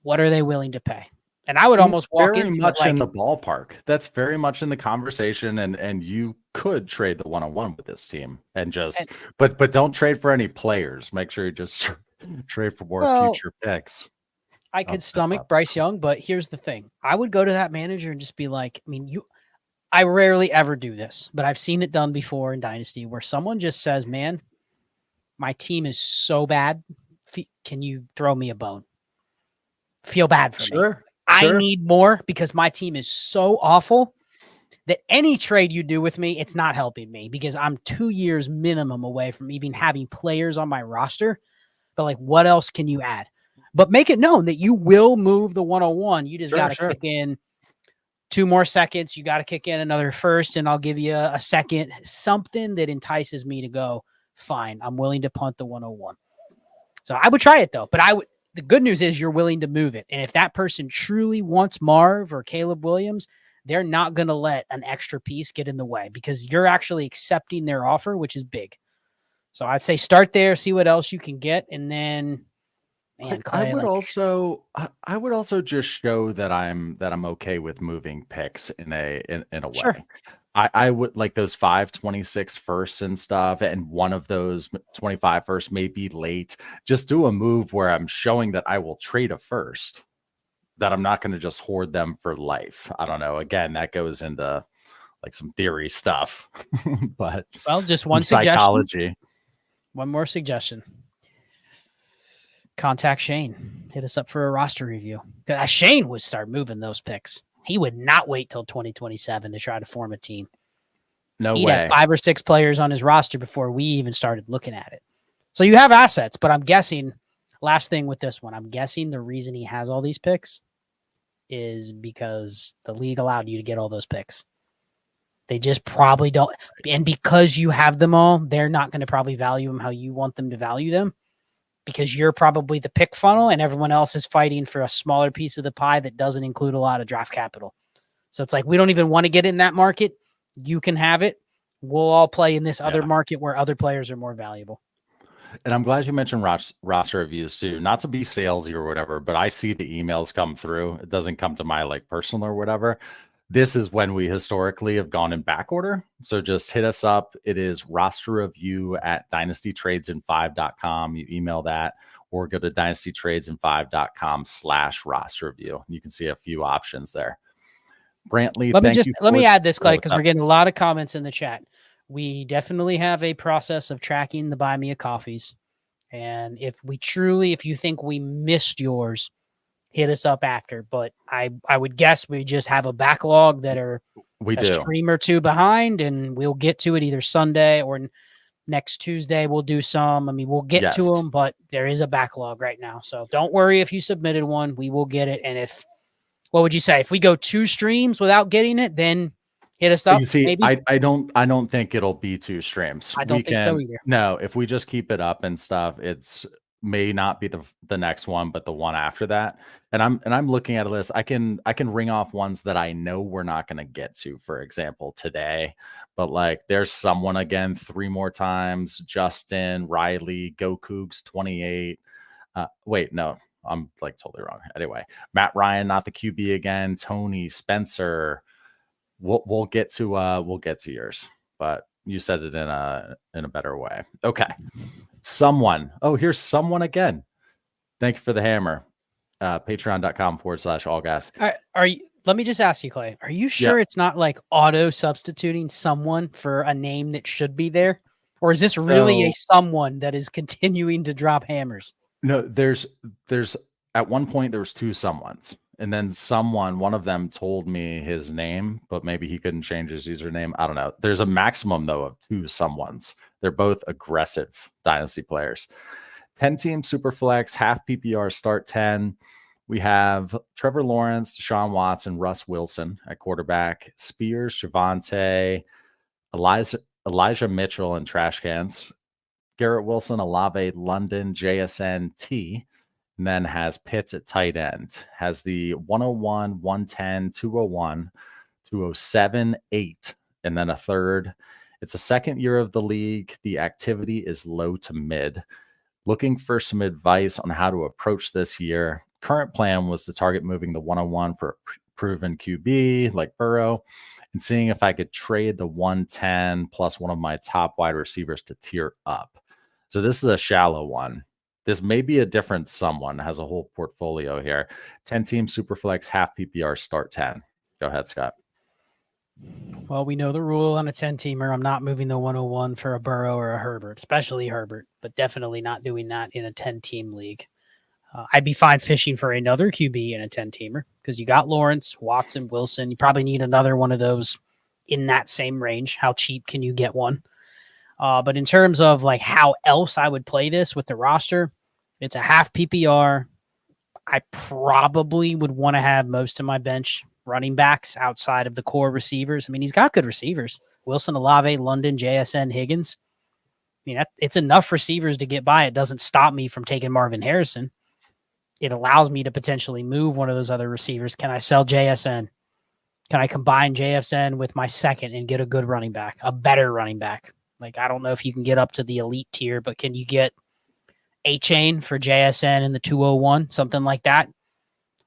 What are they willing to pay? And I would almost walk very into much it like, in the ballpark. That's very much in the conversation, and you could trade the 101 with this team and just, but don't trade for any players. Make sure you just trade for more future picks. I could stomach Bryce Young, but here's the thing. I would go to that manager and just be like, I mean, I rarely ever do this, but I've seen it done before in Dynasty where someone just says, man, my team is so bad. Can you throw me a bone? Feel bad for me. I need more because my team is so awful that any trade you do with me, it's not helping me because I'm 2 years minimum away from even having players on my roster. But like, what else can you add? But make it known that you will move the 101. You just got to kick in 2 more seconds. You got to kick in another first, and I'll give you a second, something that entices me to go, fine, I'm willing to punt the 101. So I would try it though, but the good news is you're willing to move it. And if that person truly wants Marv or Caleb Williams, they're not going to let an extra piece get in the way because you're actually accepting their offer, which is big. So I'd say start there, see what else you can get. And then, man, Clay, I would also just show that I'm okay with moving picks in a way. I would like those 526 firsts and stuff, and one of those 25 firsts may be late. Just do a move where I'm showing that I will trade a first, that I'm not going to just hoard them for life. I don't know. Again, that goes into like some theory stuff, but just one psychology. Suggestion. One more suggestion. Contact Shane. Hit us up for a roster review. Shane would start moving those picks. He would not wait till 2027 to try to form a team. He'd have 5 or 6 players on his roster before we even started looking at it. So you have assets, but I'm guessing, last thing with this one, I'm guessing the reason he has all these picks is because the league allowed you to get all those picks. They just probably don't. And because you have them all, they're not going to probably value them how you want them to value them, because you're probably the pick funnel and everyone else is fighting for a smaller piece of the pie that doesn't include a lot of draft capital. So it's like, we don't even want to get in that market. You can have it. We'll all play in this other market where other players are more valuable. And I'm glad you mentioned roster reviews too. Not to be salesy or whatever, but I see the emails come through. It doesn't come to my like personal or whatever. This is when we historically have gone in back order. So just hit us up. It is roster review at dynastytradesin5.com. You email that, or go to dynastytradesin5.com/roster review. You can see a few options there. Brantley, let me add this, Clay, because we're getting a lot of comments in the chat. We definitely have a process of tracking the Buy Me a Coffees. And if you think we missed yours, hit us up after. But I would guess we just have a backlog that are stream or 2 behind, and we'll get to it either Sunday or next Tuesday. We'll do some. I mean, we'll get to them, but there is a backlog right now. So don't worry if you submitted one, we will get it. And what would you say? If we go 2 streams without getting it, then hit us up. You see, maybe? I don't think it'll be 2 streams. I don't think so either. No, if we just keep it up and stuff, it's may not be the next one, but the one after that. And I'm looking at a list. I can ring off ones that I know we're not going to get to, for example, today. But like, there's someone again 3 more times. Justin, Riley, Go Cougs 28. Wait, no, I'm like totally wrong. Anyway, Matt Ryan, not the QB again. Tony, Spencer. We'll get to yours, but you said it in a better way. Okay. Someone. Oh, here's someone again. Thank you for the hammer. Patreon.com/allgas. Let me just ask you, Clay, are you sure it's not like auto substituting someone for a name that should be there? Or is this really a someone that is continuing to drop hammers? No, there's at one point there was 2 someones, And then one of them told me his name, but maybe he couldn't change his username. I don't know. There's a maximum, though, of 2 someones. They're both aggressive Dynasty players. 10-team Superflex, half PPR, start 10. We have Trevor Lawrence, Deshaun Watson, Russ Wilson at quarterback, Spears, Javonte, Elijah Mitchell and trash cans, Garrett Wilson, Olave, London, JSN, T, and then has Pitts at tight end. Has the 101, 110, 201, 207, 8, and then a third. It's a second year of the league. The activity is low to mid. Looking for some advice on how to approach this year. Current plan was to target moving the 101 for a proven QB like Burrow and seeing if I could trade the 110 plus one of my top wide receivers to tier up. So this is a shallow one. This may be a different someone, has a whole portfolio here. 10-team Superflex, half PPR, start 10. Go ahead, Scott. Well, we know the rule on a 10-teamer. I'm not moving the 101 for a Burrow or a Herbert, especially Herbert, but definitely not doing that in a 10-team league. I'd be fine fishing for another QB in a 10-teamer because you got Lawrence, Watson, Wilson. You probably need another one of those in that same range. How cheap can you get one? But in terms of like how else I would play this with the roster, it's a half PPR. I probably would want to have most of my bench running backs outside of the core receivers. I mean, he's got good receivers. Wilson, Olave, London, JSN, Higgins. I mean, it's enough receivers to get by. It doesn't stop me from taking Marvin Harrison. It allows me to potentially move one of those other receivers. Can I sell JSN? Can I combine JSN with my second and get a good running back, a better running back? Like, I don't know if you can get up to the elite tier, but can you get A-Chain for JSN in the 201, something like that?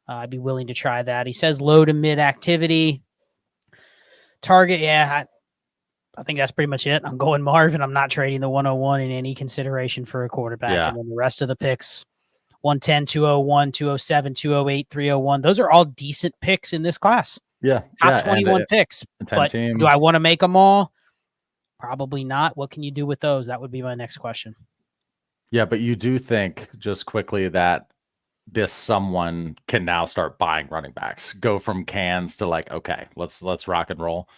I'd be willing to try that. He says low to mid activity. Target, yeah, I think that's pretty much it. I'm going Marvin. I'm not trading the 101 in any consideration for a quarterback. Yeah. And then the rest of the picks, 110, 201, 207, 208, 301. Those are all decent picks in this class. Yeah. Top 21 picks. But do I want to make them all? Probably not. What can you do with those? That would be my next question. Yeah, but you do think just quickly that this someone can now start buying running backs, go from cans to like, okay, let's rock and roll.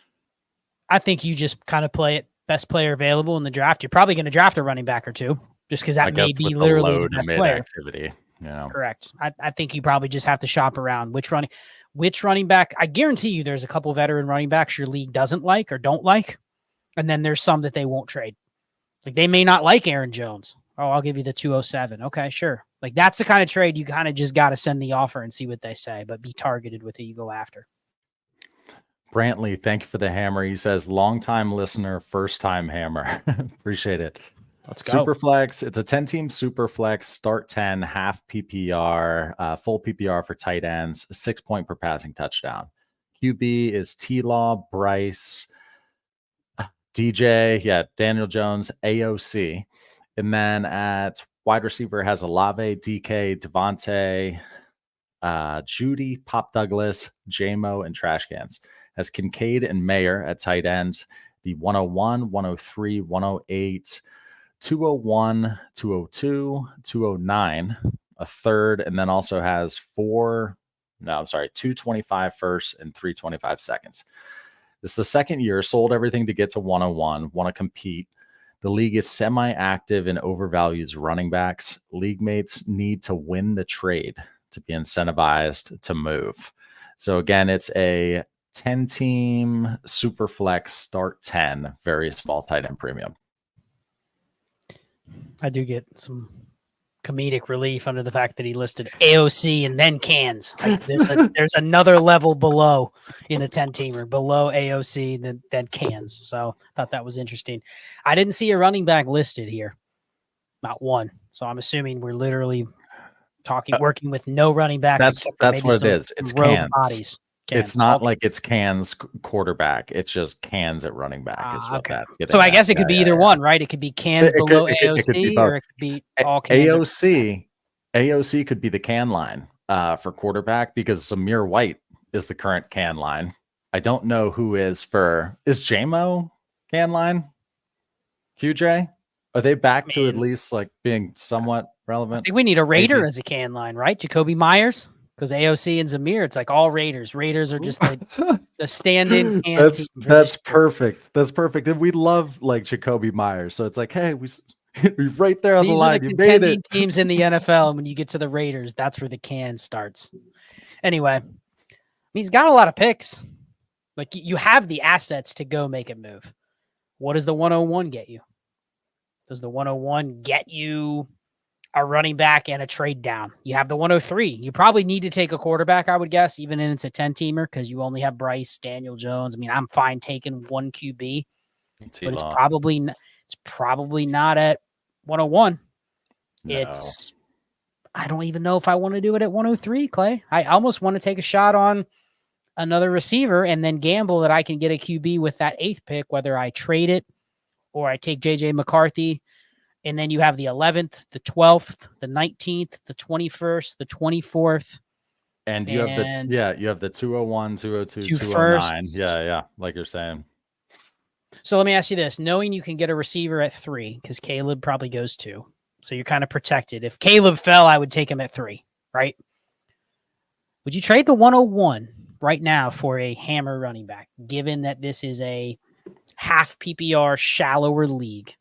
I think you just kind of play it best player available in the draft. You're probably going to draft a running back or two just because that may be literally the best player. Activity. Yeah. Correct. I think you probably just have to shop around which running back. I guarantee you there's a couple veteran running backs your league doesn't like or don't like. And then there's some that they won't trade. Like they may not like Aaron Jones. Oh, I'll give you the 207. Okay, sure. Like that's the kind of trade you kind of just got to send the offer and see what they say, but be targeted with who you go after. Brantley, thank you for the hammer. He says, long-time listener, first-time hammer. Appreciate it. Let's go. Superflex. It's a 10-team Superflex, start 10, half PPR, full PPR for tight ends, 6 point per passing touchdown. QB is T-Law, Bryce, DJ, Daniel Jones, AOC. And then at wide receiver has Olave, DK, Devontae, Judy, Pop Douglas, JMO, and trash cans. Has Kincaid and Mayer at tight end, the 101, 103, 108, 201, 202, 209, a third, and then also has 225 firsts and 325 seconds. This is the second year, sold everything to get to 101, want to compete. The league is semi-active and overvalues running backs. League mates need to win the trade to be incentivized to move. So again, it's a 10-team Superflex, start 10, very small tight end premium. I do get some comedic relief under the fact that he listed AOC and then cans. Like there's another level below in a 10-teamer, below AOC than cans. So I thought that was interesting. I didn't see a running back listed here. Not one. So I'm assuming we're literally working with no running backs. That's what it is. It's cans. Bodies. It's not like it's cans quarterback. It's just cans at running back. Is what okay. That's so I guess it could be either one, right? It could be cans below AOC, or it could be all cans. AOC could be the can line for quarterback because Zamir White is the current can line. I don't know who is JMO can line? QJ? Are they back to at least like being somewhat relevant? I think we need a Raider as a can line, right? Jacoby Myers. because AOC and Zamir, it's like all Raiders. Raiders are just the stand-in can team for That's this year. perfect. That's perfect. And we love like Jacoby Myers. So it's like, hey, we're right there on the These are the line. You made contending it. teams in the NFL. And when you get to the Raiders, that's where the can starts. Anyway, I mean, he's got a lot of picks. Like you have the assets to go make a move. What does the 101 get you? Does the 101 get you a running back and a trade down? You have the 103. You probably need to take a quarterback, I would guess, even if it's a 10-teamer, because you only have Bryce, Daniel Jones. I mean, I'm fine taking one QB, but it's probably not at 101. No. I don't even know if I want to do it at 103, Clay. I almost want to take a shot on another receiver and then gamble that I can get a QB with that 8th pick, whether I trade it or I take JJ McCarthy. And then you have the 11th, the 12th, the 19th, the 21st, the 24th. And you have the 201, 202, 209. Yeah, like you're saying. So let me ask you this, knowing you can get a receiver at 3, because Caleb probably goes 2. So you're kind of protected. If Caleb fell, I would take him at 3, right? Would you trade the 101 right now for a hammer running back, given that this is a half PPR shallower league?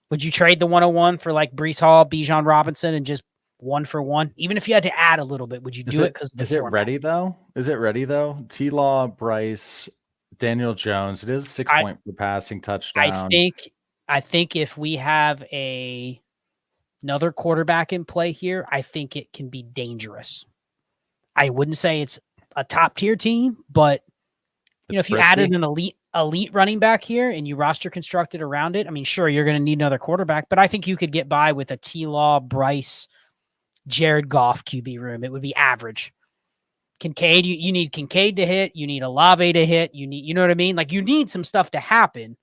Would you trade the 101 for like Breece Hall, Bijan Robinson, and just 1-for-1? Even if you had to add a little bit, would you do it? Because is it ready though? T-Law, Bryce, Daniel Jones. It is 6 point per passing touchdown. I think if we have another quarterback in play here, I think it can be dangerous. I wouldn't say it's a top tier team, but if you added an elite running back here and you roster constructed around it, I mean, sure, you're going to need another quarterback, but I think you could get by with a T-Law, Bryce, Jared Goff QB room. It would be average. Kincaid, you need Kincaid to hit. You need Olave to hit. You know what I mean? Like you need some stuff to happen,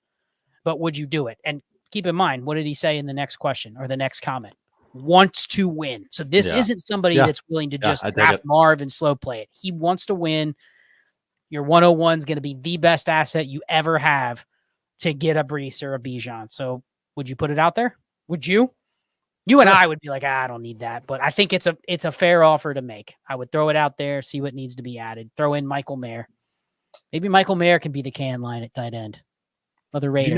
but would you do it? And keep in mind, what did he say in the next question or the next comment? Wants to win. So this isn't somebody that's willing to just draft Marv and slow play it. He wants to win. Your 101 is going to be the best asset you ever have to get a Breece or a Bijan. So would you put it out there? Would you? You and I would be like, I don't need that. But I think it's a fair offer to make. I would throw it out there, see what needs to be added. Throw in Michael Mayer. Maybe Michael Mayer can be the can line at tight end. Another Raider. Do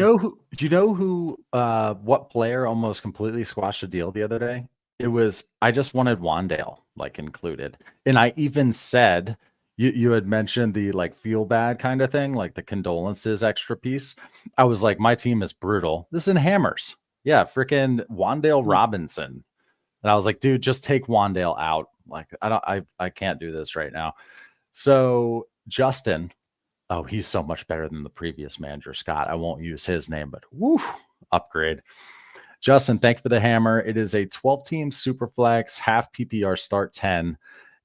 you know who what player almost completely squashed the deal the other day? It was, I just wanted Wandale like included. And I even said, you had mentioned the like feel bad kind of thing, like the condolences extra piece. I was like, my team is brutal. This is in hammers. Yeah, freaking Wandale Robinson. And I was like, dude, just take Wandale out. Like, I can't do this right now. So Justin, oh, he's so much better than the previous manager, Scott. I won't use his name, but woo, upgrade. Justin, thank you for the hammer. It is a 12-team super flex, half PPR start 10.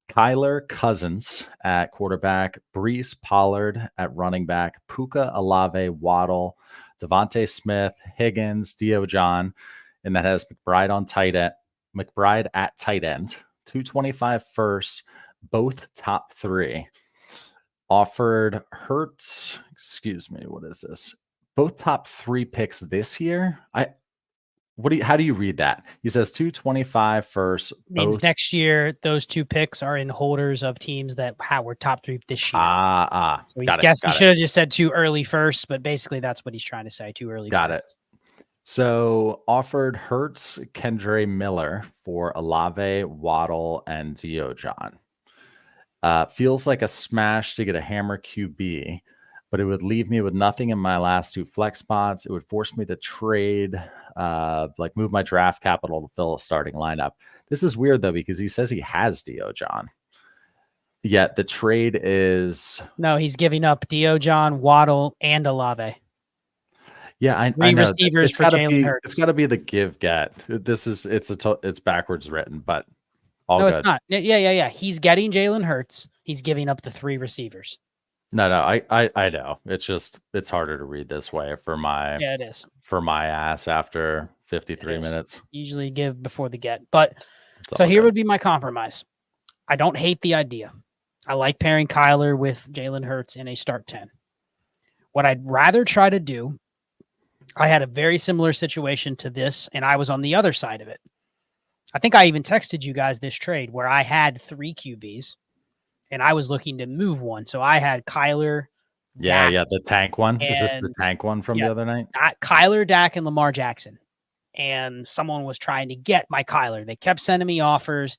Kyler Cousins at quarterback, Breece Pollard at running back, Puka Olave, Waddle, Devontae Smith, Higgins, Dio John, and that has McBride at tight end, 225 first, both top 3. Offered Hurts, what is this? Both top 3 picks this year. How do you read that? He says 225 first. Means next year, those 2 picks are in holders of teams that were top 3 this year. So he's guessing. He should have just said 2 early first, but basically that's what he's trying to say. 2 early. Got it. So offered Hurts, Kendre Miller for Olave, Waddle, and Dio John. Feels like a smash to get a hammer QB, but it would leave me with nothing in my last 2 flex spots. It would force me to trade, move my draft capital to fill a starting lineup. This is weird though, because he says he has Dio John. Yet the trade is... No, he's giving up Dio John, Waddle, and Olave. Yeah, I know. Receivers for Jalen Hurts. It's got to be the give-get. It's backwards written, but all no, good. It's not. Yeah. He's getting Jalen Hurts. He's giving up the 3 receivers. No, I know. It's harder to read this way for my it is for my ass after 53 minutes. Usually give before the get, but so here would be my compromise. I don't hate the idea. I like pairing Kyler with Jalen Hurts in a start 10. What I'd rather try to do, I had a very similar situation to this, and I was on the other side of it. I think I even texted you guys this trade where I had 3 QBs. and I was looking to move one. So I had Kyler. Yeah, Dak, the tank one. Is this the and tank one from yeah, the other night? Kyler, Dak, and Lamar Jackson. And someone was trying to get my Kyler. They kept sending me offers,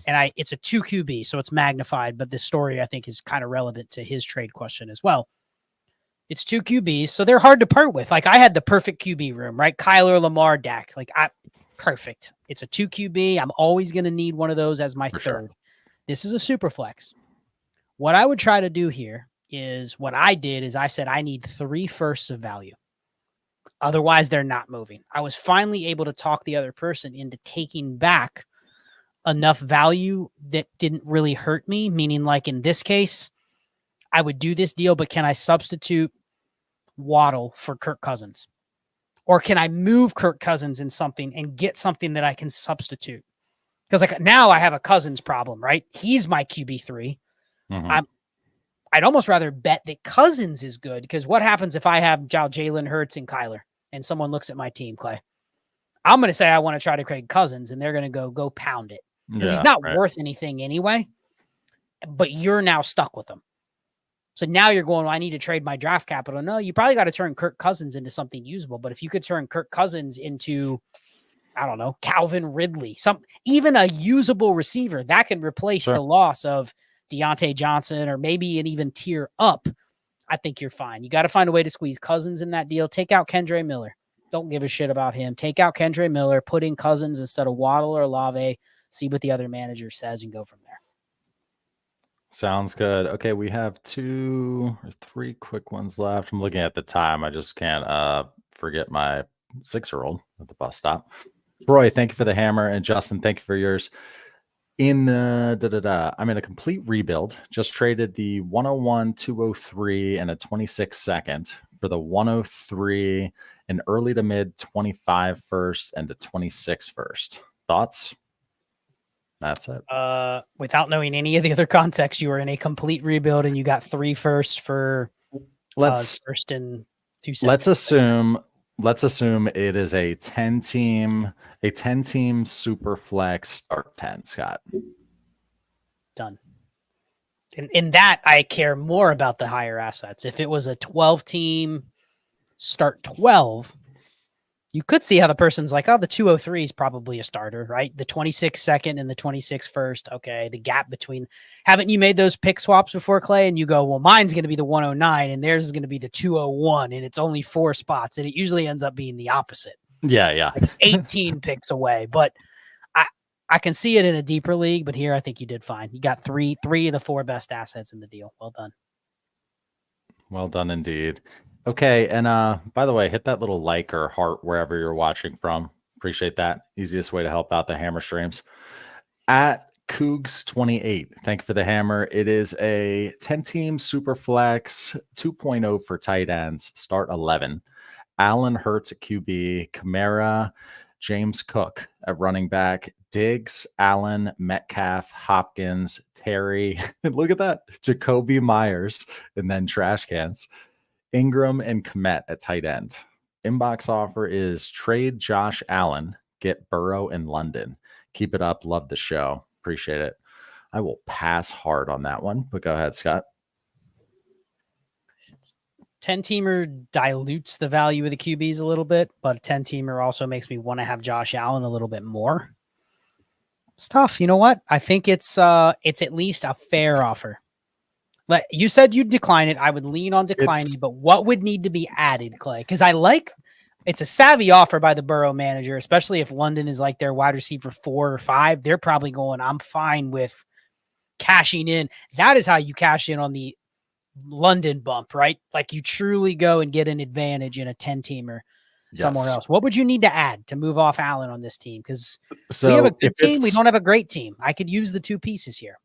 and it's a 2 QB, so it's magnified. But this story, I think, is kind of relevant to his trade question as well. It's 2 QBs, so they're hard to part with. Like, I had the perfect QB room, right? Kyler, Lamar, Dak. Perfect. It's a 2 QB. I'm always going to need one of those as my For third. sure. This is a super flex. What I would try to do here is what I did is I said I need 3 firsts of value. Otherwise, they're not moving. I was finally able to talk the other person into taking back enough value that didn't really hurt me, meaning like in this case, I would do this deal, but can I substitute Waddle for Kirk Cousins? Or can I move Kirk Cousins in something and get something that I can substitute? Because like now I have a Cousins problem, right? He's my QB3. Mhm. I'd almost rather bet that Cousins is good, because what happens if I have Jalen Hurts and Kyler and someone looks at my team, Clay? I'm going to say I want to try to trade Cousins, and they're going to go pound it because he's not worth anything anyway, but you're now stuck with him. So now you're going, well, I need to trade my draft capital. No, you probably got to turn Kirk Cousins into something usable. But if you could turn Kirk Cousins into, I don't know, Calvin Ridley, even a usable receiver, that can replace the loss of Deontay Johnson, or maybe an even tier up, I think you're fine. You got to find a way to squeeze Cousins in that deal. Take out Kendre Miller. Don't give a shit about him. Take out Kendre Miller, put in Cousins instead of Waddle or Olave, see what the other manager says, and go from there. Sounds good. Okay, we have 2 or 3 quick ones left. I'm looking at the time. I just can't forget my 6-year-old at the bus stop. Troy, thank you for the hammer. And Justin, thank you for yours. I'm in a complete rebuild. Just traded the 101, 203, and a 26 second for the 103, an early to mid 25 first, and a 26 first. Thoughts? That's it. Without knowing any of the other context, you were in a complete rebuild and you got 3 firsts for first and 2 seconds. Let's assume it is a 10 team super flex start 10, Scott. Done. In that, I care more about the higher assets. If it was a 12 team start 12, you could see how the person's like, oh, the 203 is probably a starter, right? The 26 second and the 26 first. Okay. The gap between, haven't you made those pick swaps before, Clay? And you go, well, mine's going to be the 109 and theirs is going to be the 201, and it's only 4 spots. And it usually ends up being the opposite. Yeah. Like 18 picks away. But I can see it in a deeper league, but here I think you did fine. You got three of the 4 best assets in the deal. Well done. Well done indeed. Okay, and by the way, hit that little like or heart wherever you're watching from. Appreciate that. Easiest way to help out the hammer streams. At Cougs28, thank you for the hammer. It is a 10-team super flex 2.0 for tight ends, start 11. Allen Hurts at QB, Kamara, James Cook at running back, Diggs, Allen, Metcalf, Hopkins, Terry, and look at that, Jacoby Myers, and then trash cans, Ingram and Kmet at tight end. Inbox offer is trade Josh Allen, get Burrow in London. Keep it up. Love the show. Appreciate it. I will pass hard on that one, but go ahead, Scott. 10-teamer dilutes the value of the QBs a little bit, but a 10-teamer also makes me want to have Josh Allen a little bit more. It's tough. You know what? I think it's at least a fair offer. But you said you'd decline it. I would lean on declining, but what would need to be added, Clay? Because it's a savvy offer by the Burrow manager, especially if London is like their wide receiver 4 or 5. They're probably going, I'm fine with cashing in. That is how you cash in on the London bump, right? Like you truly go and get an advantage in a 10-teamer somewhere else. What would you need to add to move off Allen on this team? Because we have a good team. We don't have a great team. I could use the 2 pieces here.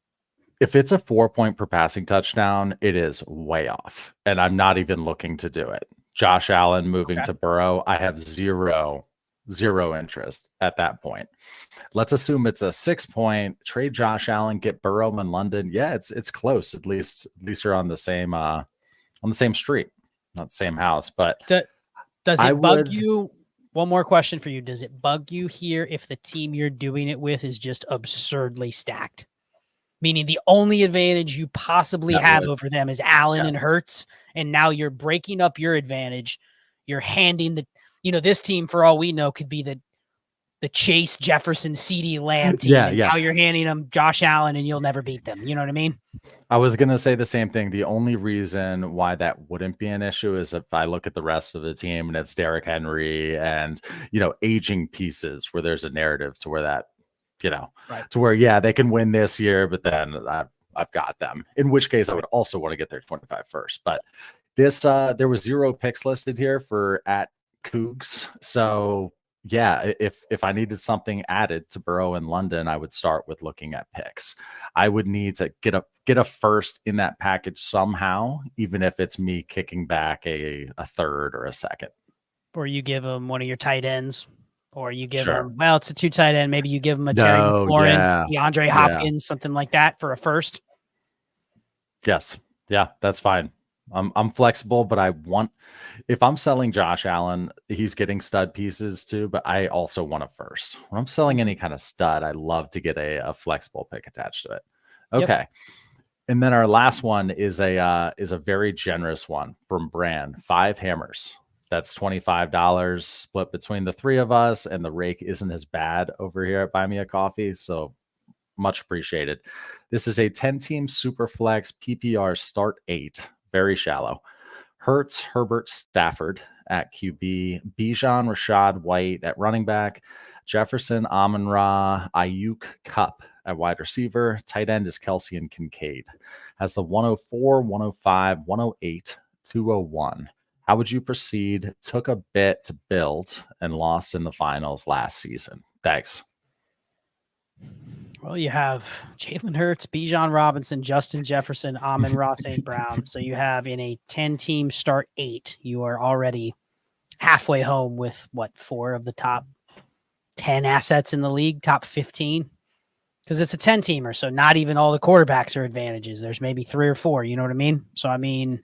If it's a 4-point per passing touchdown, it is way off. And I'm not even looking to do it. Josh Allen moving to Burrow, I have zero interest at that point. Let's assume it's a 6-point, trade Josh Allen, get Burrow in London. Yeah, it's close. At least you're on the same street, not the same house. But does it bug you? One more question for you. Does it bug you here if the team you're doing it with is just absurdly stacked? meaning the only advantage you possibly have would, over them is Allen and yes. Hurts. And now you're breaking up your advantage. You're handing this team, for all we know, could be the Chase Jefferson, CD Lamb team. Yeah, And yeah. now you're handing them Josh Allen and you'll never beat them. You know what I mean? I was going to say the same thing. The only reason why that wouldn't be an issue is if I look at the rest of the team and it's Derrick Henry and, aging pieces where there's a narrative to where that, Right. to where, yeah, they can win this year, but then I've got them, in which case I would also want to get their 25 first. But this, there was 0 picks listed here for at Cougs. So yeah, if I needed something added to Burrow in London, I would start with looking at picks. I would need to get a first in that package somehow, even if it's me kicking back a third or a second. Or you give them one of your tight ends, or you give Sure. them, well, it's a 2 tight end. Maybe you give them a Terry McLaurin, DeAndre Hopkins, something like that for a first. Yes. Yeah, that's fine. I'm flexible, but if I'm selling Josh Allen, he's getting stud pieces too, but I also want a first. When I'm selling any kind of stud, I love to get a flexible pick attached to it. Okay. Yep. And then our last one is a very generous one from Brand, 5 hammers. That's $25 split between the 3 of us, and the rake isn't as bad over here at Buy Me a Coffee. So much appreciated. This is a 10-team super flex PPR start 8, very shallow. Hurts, Herbert, Stafford at QB, Bijan, Rashad White at running back, Jefferson, Amon-Ra, Ayuk, Cup at wide receiver. Tight end is Kelsey and Kincaid. Has the 104, 105, 108, 201. How would you proceed? Took a bit to build and lost in the finals last season. Thanks. Well, you have Jalen Hurts, Bijan Robinson, Justin Jefferson, Amon-Ra St. Brown. So you have in a 10-team start 8, you are already halfway home with 4 of the top 10 assets in the league, top 15. Because it's a 10-teamer, so not even all the quarterbacks are advantages. There's maybe 3 or 4, you know what I mean? So, I mean,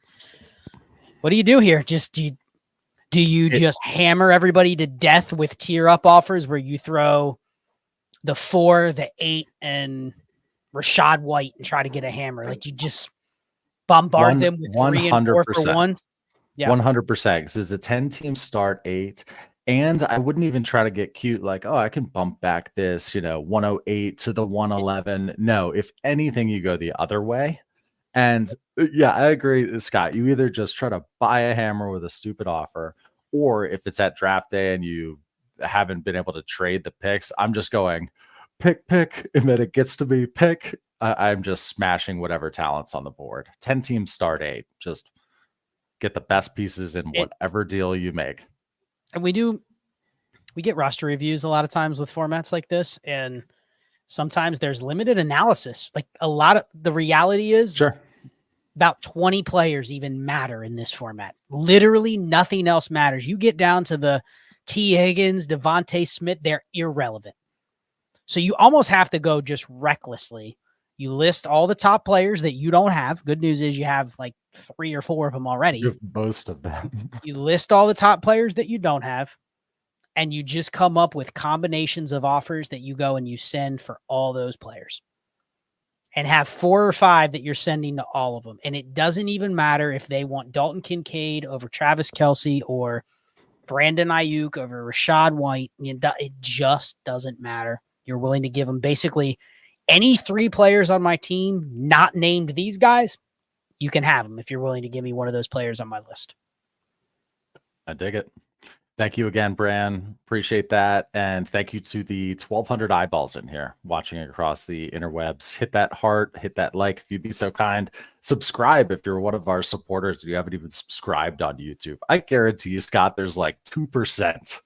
what do you do here? Just do you just hammer everybody to death with tier up offers where you throw the 4, the 8, and Rashad White and try to get a hammer? Like, you just bombard them with 3 and 4 for 1s? Yeah. 100%. Because it's a 10-team start 8. And I wouldn't even try to get cute like, oh, I can bump back this, 108 to the 111. No, if anything, you go the other way. And yeah, I agree, Scott. You either just try to buy a hammer with a stupid offer, or if it's at draft day and you haven't been able to trade the picks, I'm just going pick, and then it gets to me pick. I'm just smashing whatever talent's on the board. 10 teams start 8. Just get the best pieces in whatever deal you make. And we get roster reviews a lot of times with formats like this, and sometimes there's limited analysis. Like, a lot of the reality is, sure, about 20 players even matter in this format. Literally nothing else matters. You get down to the T. Higgins, Devontae Smith, they're irrelevant. So you almost have to go just recklessly. You list all the top players that you don't have. Good news is you have like 3 or 4 of them already. You have most of them. You list all the top players that you don't have, and you just come up with combinations of offers that you go and you send for all those players. And have 4 or 5 that you're sending to all of them. And it doesn't even matter if they want Dalton Kincaid over Travis Kelce or Brandon Ayuk over Rashad White. It just doesn't matter. You're willing to give them basically any 3 players on my team, not named these guys, you can have them if you're willing to give me one of those players on my list. I dig it. Thank you again, Bran. Appreciate that. And thank you to the 1,200 eyeballs in here watching across the interwebs. Hit that heart, hit that like if you'd be so kind. Subscribe if you're one of our supporters and you haven't even subscribed on YouTube. I guarantee you, Scott, there's like 2%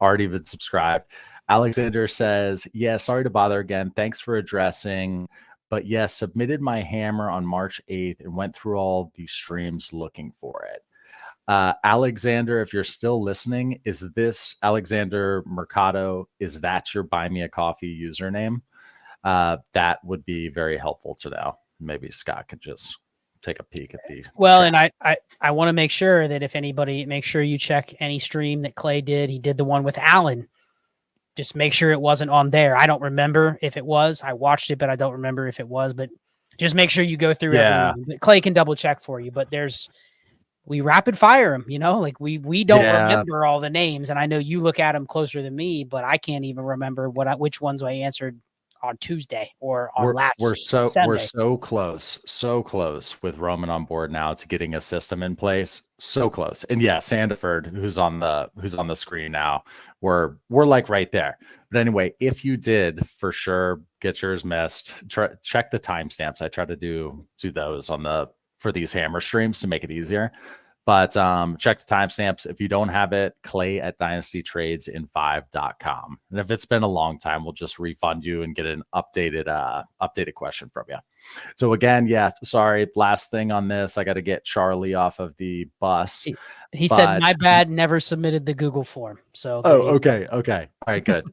already been subscribed. Alexander says, yeah, sorry to bother again. Thanks for addressing. But yes, submitted my hammer on March 8th and went through all these streams looking for it. Alexander, if you're still listening, is this Alexander Mercado? Is that your Buy Me a Coffee username? That would be very helpful to know. Maybe Scott could just take a peek at the well, chat. And I want to make sure that if anybody, make sure you check any stream that Clay did. He did the one with Allen. just make sure it wasn't on there. I don't remember if it was. I watched it, but I don't remember if it was. But just make sure you go through everyone. Clay can double check for you. But we rapid fire them, like we don't remember all the names. And I know you look at them closer than me, but I can't even remember which ones I answered on Tuesday or on Sunday. We're so close with Roman on board now to getting a system in place. So close. And yeah, Sandiford, who's on the screen now, we're like right there. But anyway, if you did for sure get yours missed, check the timestamps. I try to do those for these hammer streams to make it easier. But check the timestamps. If you don't have it, Clay at dynastytradesin5.com. And if it's been a long time, we'll just refund you and get an updated question from you. So again, sorry, last thing on this, I got to get Charlie off of the bus. He said, my bad, never submitted the Google form. So okay. All right, good.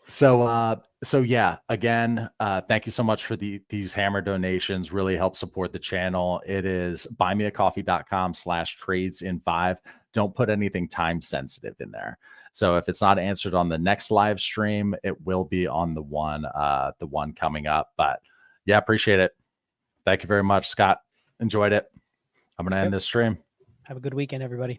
So yeah, again, thank you so much for these hammer donations. Really help support the channel. It is buymeacoffee.com/tradesin5. Don't put anything time sensitive in there. So if it's not answered on the next live stream, it will be on the one coming up. But yeah, appreciate it. Thank you very much, Scott. Enjoyed it. I'm going to end this stream. Have a good weekend, everybody.